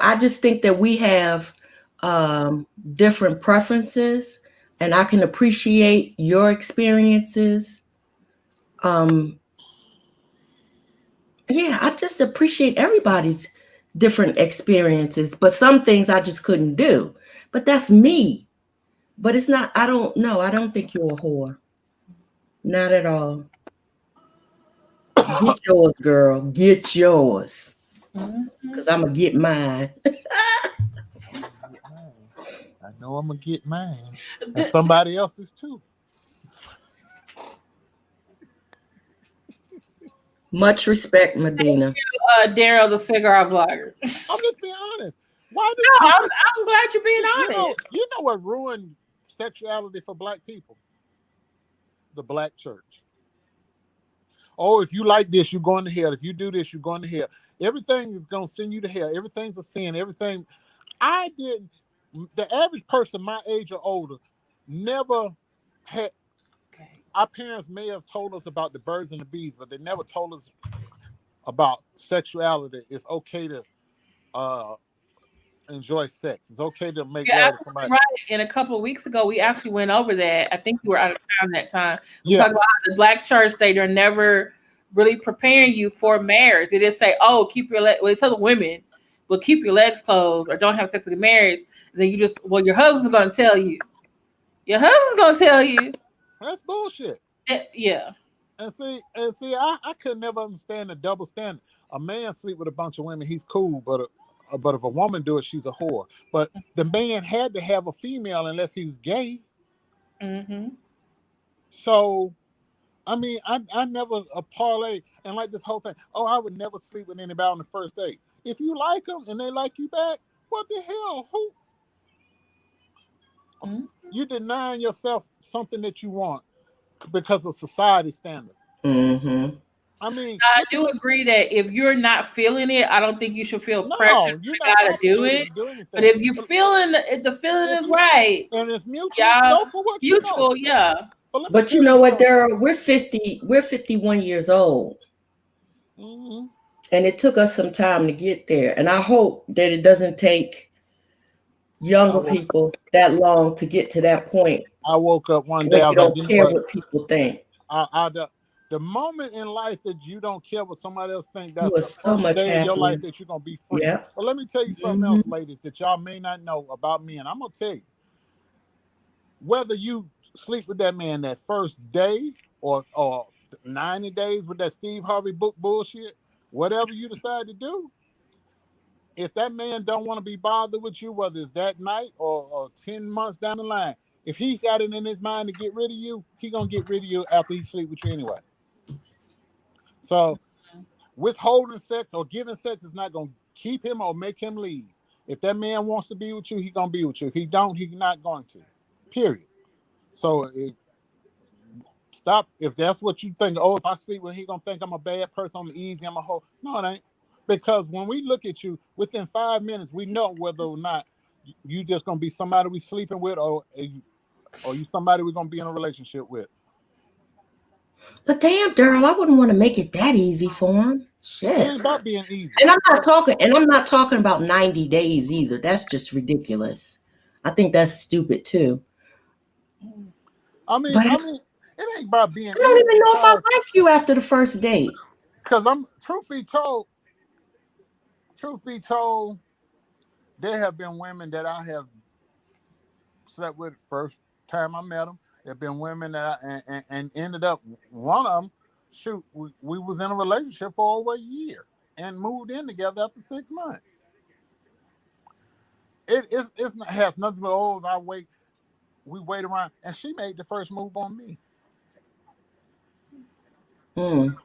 I just think that we have different preferences, and I can appreciate your experiences. I just appreciate everybody's different experiences, but some things I just couldn't do. But that's me. But it's not, I don't think you're a whore. Not at all. Get yours, girl. Get yours. Because I'm going to get mine. I know I'm going to get mine. And somebody else's too. Much respect, Medina. Daryl, the figure out vlogger. I'm just being honest. Why I'm glad you're being honest. You know what ruined sexuality for Black people? The Black church. Oh, if you like this, you're going to hell. If you do this, you're going to hell. Everything is going to send you to hell. Everything's a sin. Everything. the average person my age or older never had. Okay. Our parents may have told us about the birds and the bees, but they never told us about sexuality. It's okay to enjoy sex. It's okay to make You're love to absolutely somebody. right. And a couple of weeks ago, we actually went over that. I think you were out of town that time. We Yeah. talked about how the Black church, they're never really preparing you for marriage. They just say, "Oh, keep your legs." Well, they tell the women, "Well, keep your legs closed or don't have sex with marriage." And then you just, well, your husband's going to tell you. Your husband's going to tell you. That's bullshit. Yeah. And see, I could never understand the double standard. A man sleep with a bunch of women, he's cool, but if a woman do it, she's a whore. But the man had to have a female unless he was gay. Mm-hmm. So, I mean, I never a parlay and like this whole thing. Oh, I would never sleep with anybody on the first date. If you like them and they like you back, what the hell? Who? Mm-hmm. You denying yourself something that you want because of society standards. Mm-hmm. I mean, I do agree that if you're not feeling it, I don't think you should feel pressure. no, you're not Gotta do obligated it. to do anything. But if you feeling, if the feeling is right, and it's mutual, yeah, go for what you know. mutual, yeah. But you know what, Daryl? We're 51 years old. Mm-hmm. And it took us some time to get there. And I hope that it doesn't take younger people that long to get to that point. I woke up one day, I I was don't like, care what people think. The moment in life that you don't care what somebody else thinks, that's You are the so first much day of your happier. life that you're going to be free. Yeah. But let me tell you something else, ladies, that y'all may not know about me. And I'm going to tell you, whether you sleep with that man that first day or 90 days with that Steve Harvey book bullshit, whatever you decide to do, if that man don't want to be bothered with you, whether it's that night or 10 months down the line, if he got it in his mind to get rid of you, he going to get rid of you after he sleep with you anyway. So withholding sex or giving sex is not going to keep him or make him leave. If that man wants to be with you, he's going to be with you. If he don't, he's not going to. Period. So stop. If that's what you think, oh, if I sleep with him, he's going to think I'm a bad person, I'm easy, I'm a hoe. No, it ain't. Because when we look at you, within 5 minutes, we know whether or not you just going to be somebody we sleeping with or you somebody we're going to be in a relationship with. But damn, Daryl, I wouldn't want to make it that easy for him. Shit. It ain't about being easy. And I'm not talking about 90 days either. That's just ridiculous. I think that's stupid too. I mean, it ain't about being easy. I don't even know if I like you after the first date. Because truth be told, there have been women that I have slept with first time I met them. There have been women that and ended up, one of them, we was in a relationship for over a year and moved in together after 6 months. It has nothing but, we wait around, and she made the first move on me. One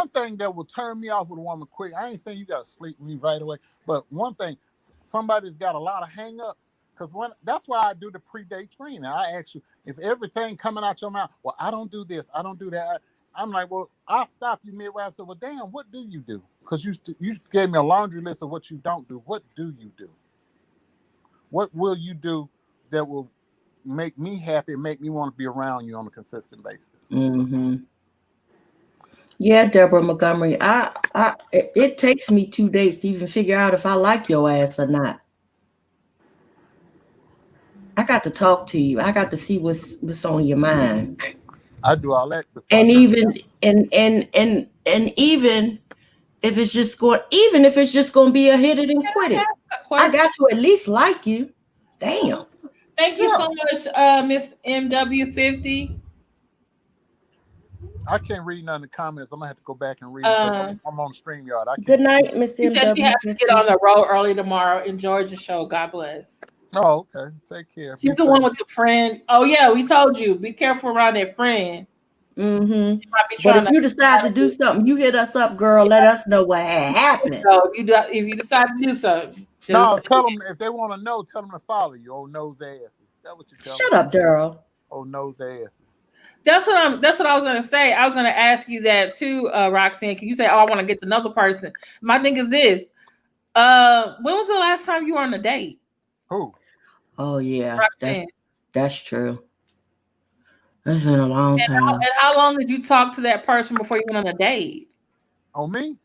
thing that will turn me off with a woman quick, I ain't saying you got to sleep with me right away, but one thing, somebody's got a lot of hang-ups, because that's why I do the pre-date screening. I ask you, if everything coming out your mouth, well, I don't do this, I don't do that. I'm like, well, I'll stop you midway. I said, well, damn, what do you do? Because you gave me a laundry list of what you don't do. What do you do? What will you do that will make me happy and make me want to be around you on a consistent basis? Mm-hmm. Yeah, Deborah Montgomery, it takes me 2 days to even figure out if I like your ass or not. I got to talk to you. I got to see what's on your mind. I do all that. And even if it's just going to be a hit it and quit it, I got to at least like you. Damn. Thank you so much, Miss MW50. I can't read none of the comments. I'm gonna have to go back and read. I'm on StreamYard. Good night, Miss MW. She has to get on the road early tomorrow in Georgia's show. God bless. Oh, okay. Take care. She's the one with the friend. Oh yeah, we told you. Be careful around that friend. Mm-hmm. But if you decide to do something, you hit us up, girl. Let us know what happened. So if you decide to do something, no, tell them if they want to know. Tell them to follow you. Old nose asses. That's what you tell them. Shut up, Daryl. Old nose asses. That's what I was gonna say. I was gonna ask you that too, Roxanne. Can you say, "Oh, I want to get to another person"? My thing is this: when was the last time you were on a date? Who? Oh yeah, Roxanne. that's true. That's been a long time. And how long did you talk to that person before you went on a date? On me?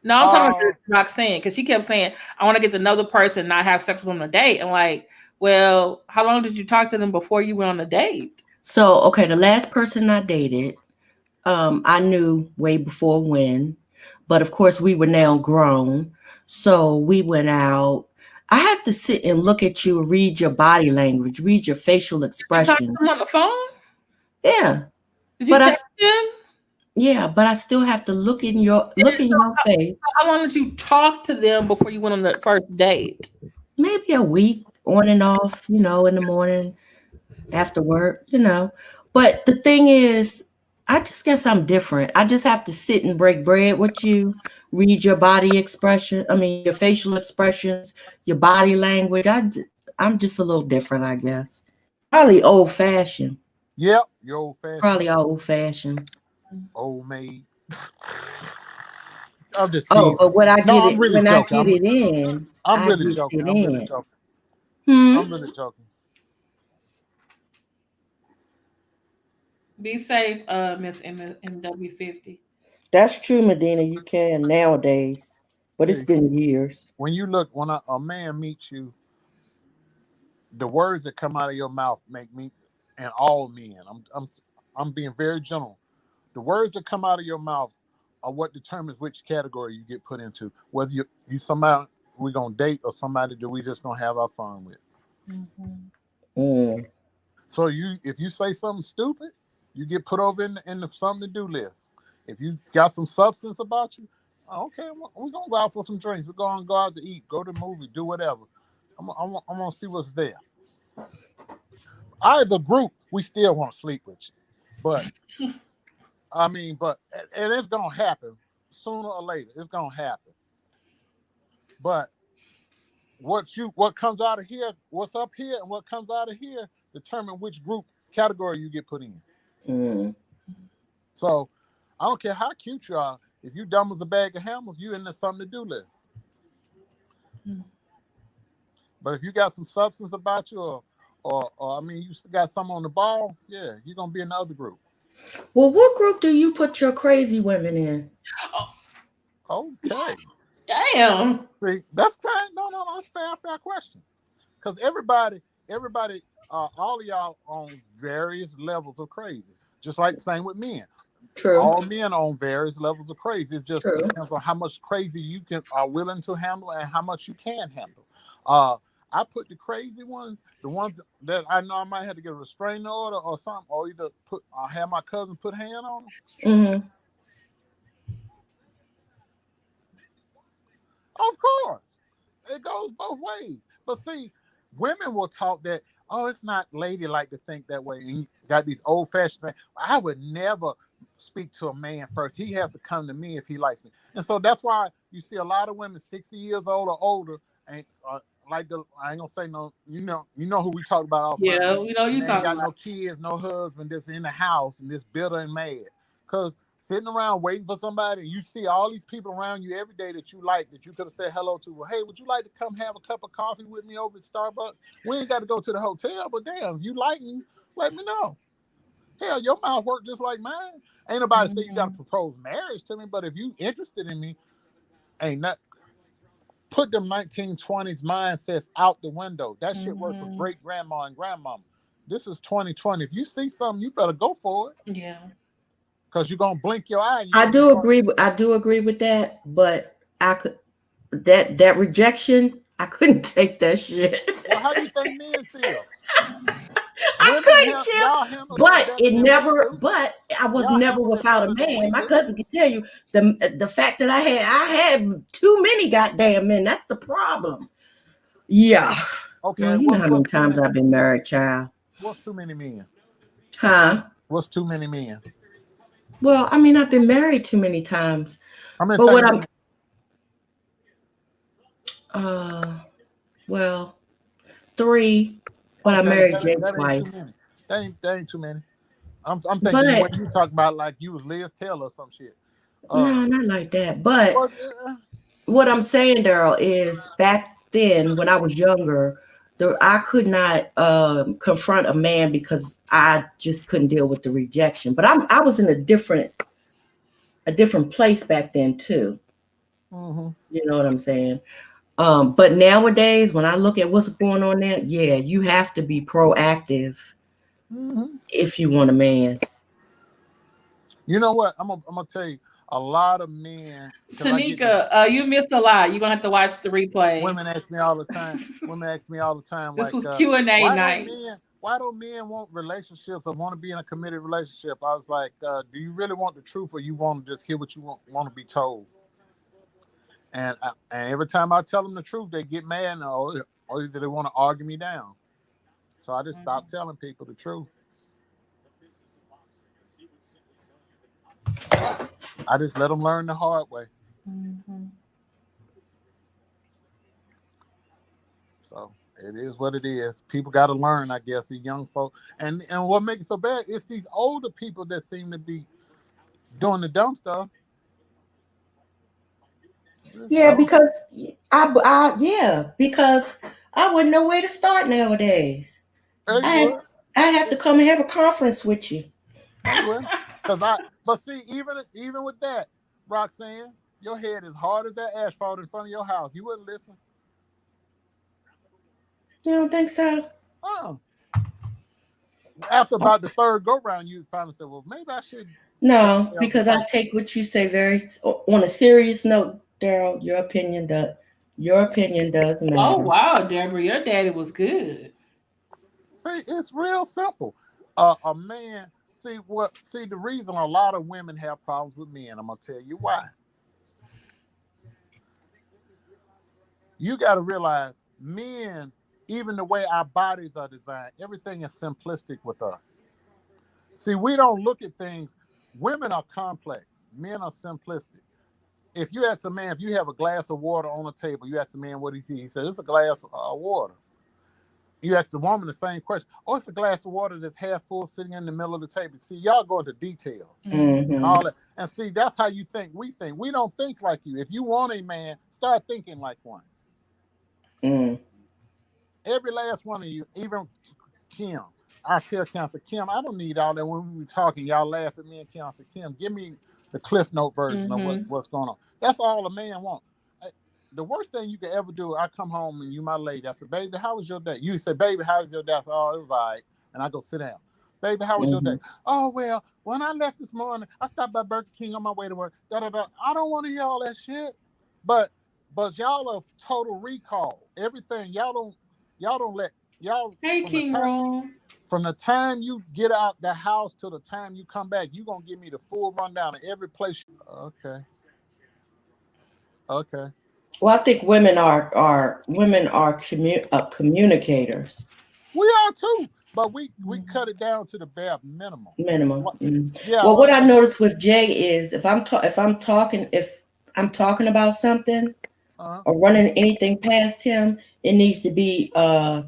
No, I'm talking about Roxanne because she kept saying, "I want to get to know the person, not have sex with them on a date." And like, well, how long did you talk to them before you went on a date? So okay, the last person I dated, I knew way before when, but of course we were now grown, so we went out. I had to sit and look at you, read your body language, read your facial You talked to expression. them on the phone? Yeah, Did you but text them? but I still have to look in your face. How long did you talk to them before you went on the first date? Maybe a week on and off, in the morning after work, But the thing is, I just guess I'm different. I just have to sit and break bread with you, read your body expression. I mean, your facial expressions, your body language. I'm just a little different, I guess. Probably old fashioned. Yep, you're old fashioned. Probably old fashioned. Old maid. I'm just Oh, teasing. but when I get I'm really joking. I get it in, I'm I really get joking. it I'm really in. joking. Hmm. I'm really joking. Be safe, Miss MW50. That's true, Medina. You can nowadays, but it's been years. When you look, when a man meets you, the words that come out of your mouth make me, and all men. I'm being very general. The words that come out of your mouth are what determines which category you get put into. Whether you somebody we gonna date or somebody that we just gonna have our fun with. Mm. So if you say something stupid, you get put over in the something to do list. If you got some substance about you, okay, we're gonna go out for some drinks. We're gonna go out to eat, go to the movie, do whatever. I'm gonna see what's there. Either group, we still want to sleep with you, but I mean, and it's gonna happen sooner or later. It's gonna happen. But what comes out of here, what's up here, and what comes out of here determine which group category you get put in. Mm. So I don't care how cute you are. If you dumb as a bag of hammers, you in the something to do list. But if you got some substance about you, or I mean, you got something on the ball, yeah, you're gonna be in the other group. Well, what group do you put your crazy women in? Okay. Damn. See, that's fine. No, that's fair question. Because everybody, all of y'all on various levels of crazy. Just like same with men. True. All men on various levels of crazy. It just True. depends on how much crazy you are willing to handle and how much you can handle. I put the crazy ones, the ones that I know I might have to get a restraining order or something, or either have my cousin put hand on them. Mm-hmm. Of course, it goes both ways. But see, women will talk that, oh, it's not ladylike to think that way. And you got these old-fashioned things. I would never speak to a man first. He has to come to me if he likes me. And so that's why you see a lot of women 60 years old or older, and I ain't gonna say no, you know who we talk about all the time. Yeah, we know you talking got about. no kids, no husband, that's in the house and just bitter and mad. Because sitting around waiting for somebody, you see all these people around you every day that you like, that you could have said hello to. Well, hey, would you like to come have a cup of coffee with me over at Starbucks? We ain't got to go to the hotel, but damn, if you like me, let me know. Hell, your mouth work just like mine. Ain't nobody say you got to propose marriage to me, but if you interested in me, ain't not put them 1920s mindsets out the window. That shit worked for great grandma and grandmama. This is 2020. If you see something, you better go for it. Yeah. Because you're gonna blink your eye. I do agree with that, but I could that rejection, I couldn't take that shit. Well, how do you think men feel? I couldn't kill, but I was never without a man. My cousin can tell you the fact that I had too many goddamn men. That's the problem. Yeah. Okay. Well, you know how many times I've been married, child. What's too many men? Huh? What's too many men? Well, I mean, I've been married too many times. But what well, 3. But I married Jay twice. That ain't too many. I'm thinking what you talking about, like you was Liz Taylor or some shit. No, not like that. But what I'm saying, Daryl, is back then when I was younger, I could not confront a man because I just couldn't deal with the rejection. But I was in a different place back then too. Mm-hmm. You know what I'm saying? But nowadays, when I look at what's going on there, yeah, you have to be proactive if you want a man. You know what? I'm gonna tell you, a lot of men. Tanika, you missed a lot. You're gonna have to watch the replay. Women ask me all the time. This like, was Q&A night. Why don't men want relationships or want to be in a committed relationship? I was like, do you really want the truth, or you want to just hear what you want to be told? And every time I tell them the truth, they get mad, or either they want to argue me down. So I just stopped telling people the truth. I just let them learn the hard way. Mm-hmm. So it is what it is. People got to learn, I guess, the young folk. And what makes it so bad is these older people that seem to be doing the dumb stuff. Yeah, because because I wouldn't know where to start nowadays. I'd have to come and have a conference with you. But see, even with that, Roxanne, your head is hard as that asphalt in front of your house. You wouldn't listen. You don't think so? After about the third go round, you finally said, "Well, maybe I should." No, because I take what you say very on a serious note, Daryl. Your opinion does matter. Oh wow, Deborah, your daddy was good. See, it's real simple. A man. See the reason a lot of women have problems with men. I'm gonna tell you why. You got to realize, men, even the way our bodies are designed, everything is simplistic with us. See, we don't look at things. Women are complex. Men are simplistic. If you ask a man, if you have a glass of water on the table, you ask a man what he sees. He says, it's a glass of water. You ask the woman the same question. Oh, it's a glass of water that's half full sitting in the middle of the table. See, y'all go into details and all that. And see, that's how you think. We don't think like you. If you want a man, start thinking like one. Every last one of you, even Kim. I tell Kim, I don't need all that. When we were talking, y'all laugh at me and Kim. I said, Kim, give me the Cliff Note version of what's going on. That's all a man wants. The worst thing you could ever do, I come home and you my lady. I said, baby, how was your day? You say, baby, how was your day? I said, oh, it was all right. And I go sit down. Baby, how was your day? Oh, well, when I left this morning, I stopped by Burger King on my way to work. I don't want to hear all that shit. But y'all are total recall. Everything. Y'all don't let y'all. Hey, King Room. From the time you get out the house to the time you come back, you're going to give me the full rundown of every place. Okay. Well, I think women are communicators. We are too, but we cut it down to the bare minimum. Yeah. Well, what I noticed with Jay is if I'm talking about something or running anything past him, it needs to be 30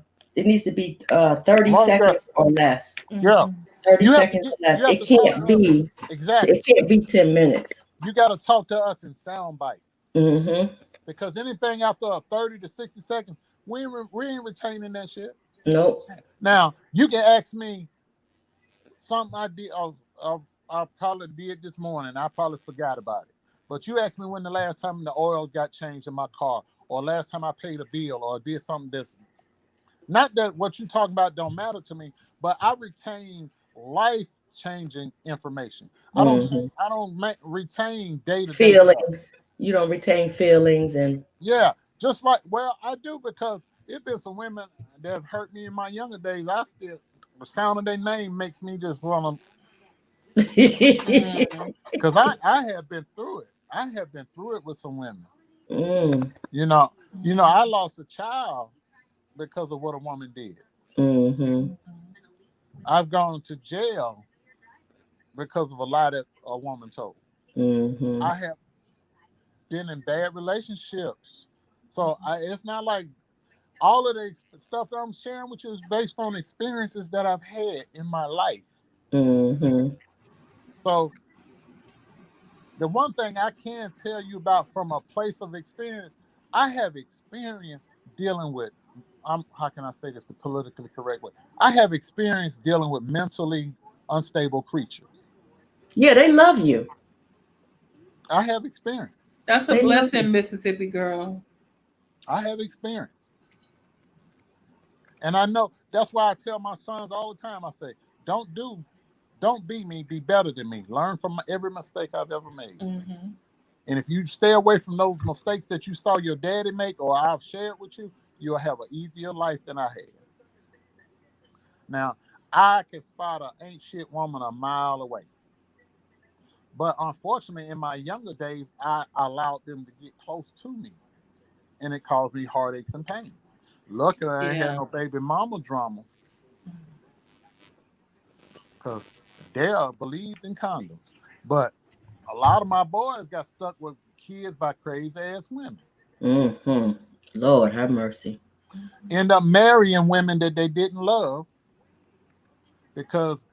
seconds or less. Yeah. 30 seconds or less. It can't be exactly. It can't be 10 minutes. You got to talk to us in sound bites. Mm-hmm. Because anything after 30 to 60 seconds, we ain't retaining that shit. Nope. Now, you can ask me something I did. I probably did this morning. I probably forgot about it. But you asked me when the last time the oil got changed in my car, or last time I paid a bill, or did something that's not that what you talking about don't matter to me, but I retain life-changing information. I don't retain day-to-day feelings. Stuff. You don't retain feelings and just like I do, because it's been some women that have hurt me in my younger days. I still, the sound of their name makes me just want to, because I have been through it. I have been through it with some women. You know, I lost a child because of what a woman did. I've gone to jail because of a lie that a woman told. I have been in bad relationships. So it's not like all of the stuff that I'm sharing with you is based on experiences that I've had in my life. So the one thing I can tell you about from a place of experience, I have experience dealing with how can I say this the politically correct way? I have experience dealing with mentally unstable creatures. Yeah, they love you. I have experience. That's a They love blessing, you. Mississippi girl. I have experience. And I know that's why I tell my sons all the time. I say, don't be me, be better than me. Learn from every mistake I've ever made. Mm-hmm. And if you stay away from those mistakes that you saw your daddy make or I've shared with you, you'll have an easier life than I had. Now, I can spot an ain't shit woman a mile away. But unfortunately, in my younger days, I allowed them to get close to me. And it caused me heartaches and pain. Luckily, I ain't had no baby mama dramas. Because they believed in condoms. But a lot of my boys got stuck with kids by crazy ass women. Mm-hmm. Lord have mercy. End up marrying women that they didn't love because,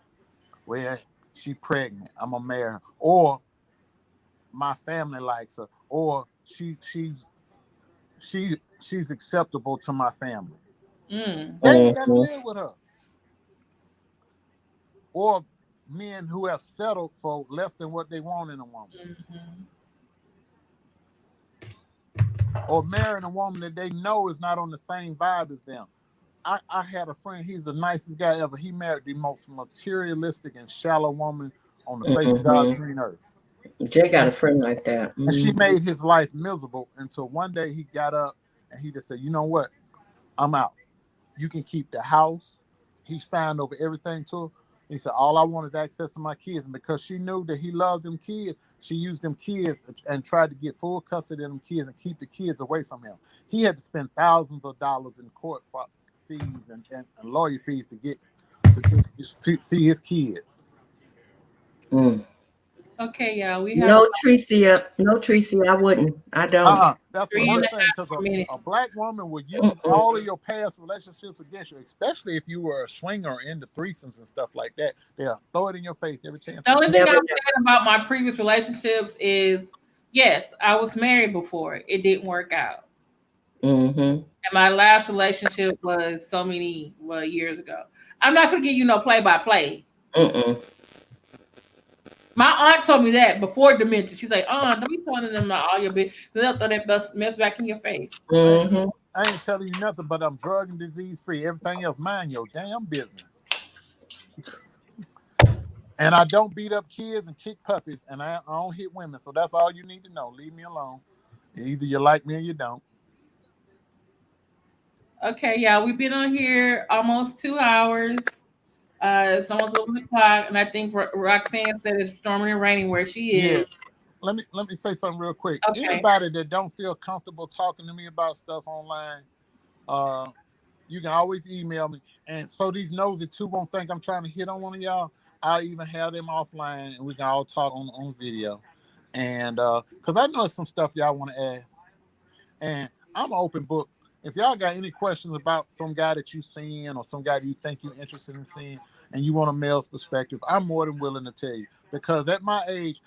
well, she pregnant, I'm gonna marry her, or my family likes her, or she's acceptable to my family. Mm. They ain't gotta live with her. Or men who have settled for less than what they want in a woman. Mm-hmm. Or marrying a woman that they know is not on the same vibe as them. I had a friend, he's the nicest guy ever. He married the most materialistic and shallow woman on the face of God's green earth. Jay got a friend like that. And she made his life miserable until one day he got up and he just said, you know what? I'm out. You can keep the house. He signed over everything to her. He said, all I want is access to my kids. And because she knew that he loved them kids, she used them kids and tried to get full custody of them kids and keep the kids away from him. He had to spend thousands of dollars in court fees and lawyer fees to get to see his kids. Okay, y'all. We have No, Tricia. No, Tricia. I wouldn't. I don't. That's the worst thing because a black woman would use all of your past relationships against you, especially if you were a swinger or into threesomes and stuff like that. They'll throw it in your face every chance. The only thing I'm saying about my previous relationships is, yes, I was married before. It didn't work out. Mm-hmm. And my last relationship was so many years ago. I'm not going to give you no play-by-play. My aunt told me that before dementia. She's like, don't be telling them all your business. They'll throw that mess back in your face. Mm-hmm. I ain't telling you nothing, but I'm drug and disease free. Everything else, mind your damn business. And I don't beat up kids and kick puppies, and I don't hit women. So that's all you need to know. Leave me alone. Either you like me or you don't. Okay, yeah, we've been on here almost 2 hours. It's almost 11 o'clock, and I think Roxanne said it's storming and raining where she is. Yeah. Let me say something real quick. Okay. Anybody that don't feel comfortable talking to me about stuff online, you can always email me. And so these nosy two won't think I'm trying to hit on one of y'all. I'll even have them offline, and we can all talk on video. And because I know some stuff y'all want to ask, and I'm an open book. If y'all got any questions about some guy that you seen or some guy that you think you're interested in seeing, and you want a male's perspective, I'm more than willing to tell you. Because at my age,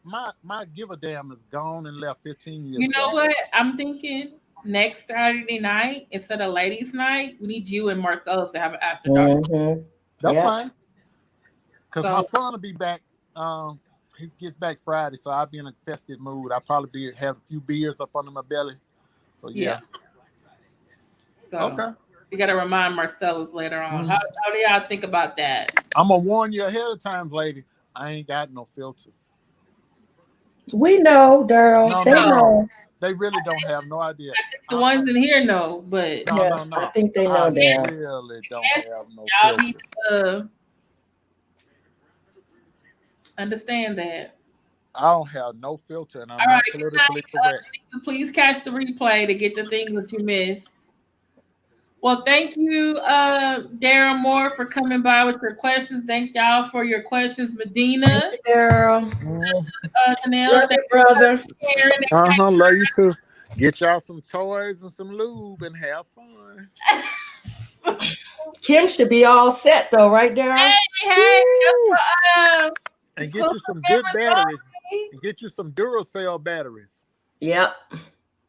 my give a damn is gone and left 15 years ago. You know what? I'm thinking next Saturday night, instead of ladies' night, we need you and Marcellus to have an after dark. Mm-hmm. That's fine. Because my son will be back. He gets back Friday, so I'll be in a festive mood. I'll probably have a few beers up under my belly. So yeah. So okay. You got to remind Marcellus later on. How do y'all think about that? I'm gonna warn you ahead of time, lady. I ain't got no filter. We know, girl. No, they know. They really don't have no idea. I think the ones in here know, but no. I think they know that. They really don't have no y'all filter. need to understand that. I don't have no filter, and I'm all not politically correct. Please catch the replay to get the things that you missed. Well, thank you, Darren Moore, for coming by with your questions. Thank y'all for your questions, Medina. Thank you, girl. Janelle, love you, brother. Love you too. Get y'all some toys and some lube and have fun. Kim should be all set though, right, Darren? Hey, and get you some good batteries. And get you some Duracell batteries. Yep.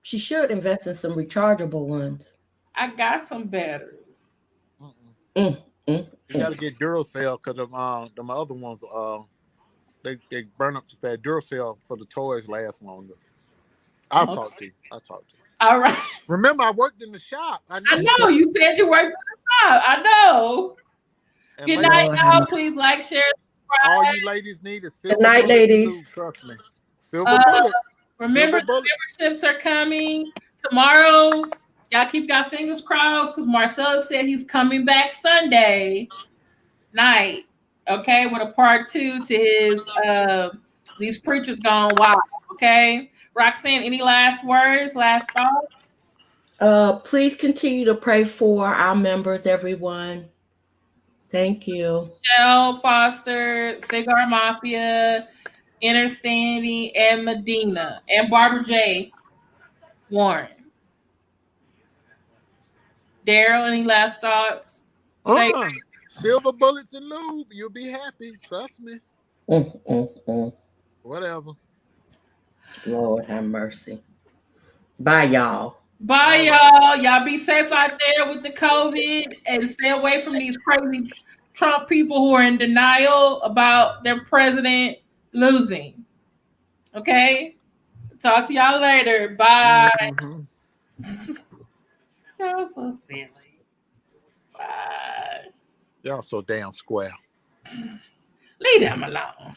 She should invest in some rechargeable ones. I got some batteries. You gotta get Duracell because them other ones they burn up too fast. Duracell for the toys last longer. I'll talk to you. All right. Remember, I worked in the shop. I know you said you worked for the shop. I know. And Good ladies, night, y'all. Please like, share, subscribe. all you ladies need is silver Good night, bullets and ladies. lube, trust me. Silver bullets. Remember, Silver bullets. memberships are coming tomorrow. Y'all keep your fingers crossed because Marcella said he's coming back Sunday night. Okay, with a part 2 to his These Preachers Gone Wild. Okay, Roxanne, any last words, last thoughts? Please continue to pray for our members, everyone. Thank you. Michelle Foster, Cigar Mafia, Understanding, and Medina, and Barbara J. Warren. Daryl, any last thoughts? Silver bullets and lube. You'll be happy. Trust me. Whatever. Lord have mercy. Bye, y'all. Bye, y'all. Y'all be safe out there with the COVID and stay away from these crazy Trump people who are in denial about their president losing. Okay? Talk to y'all later. Bye. Y'all so silly. Bye. Y'all so damn square. Leave them alone.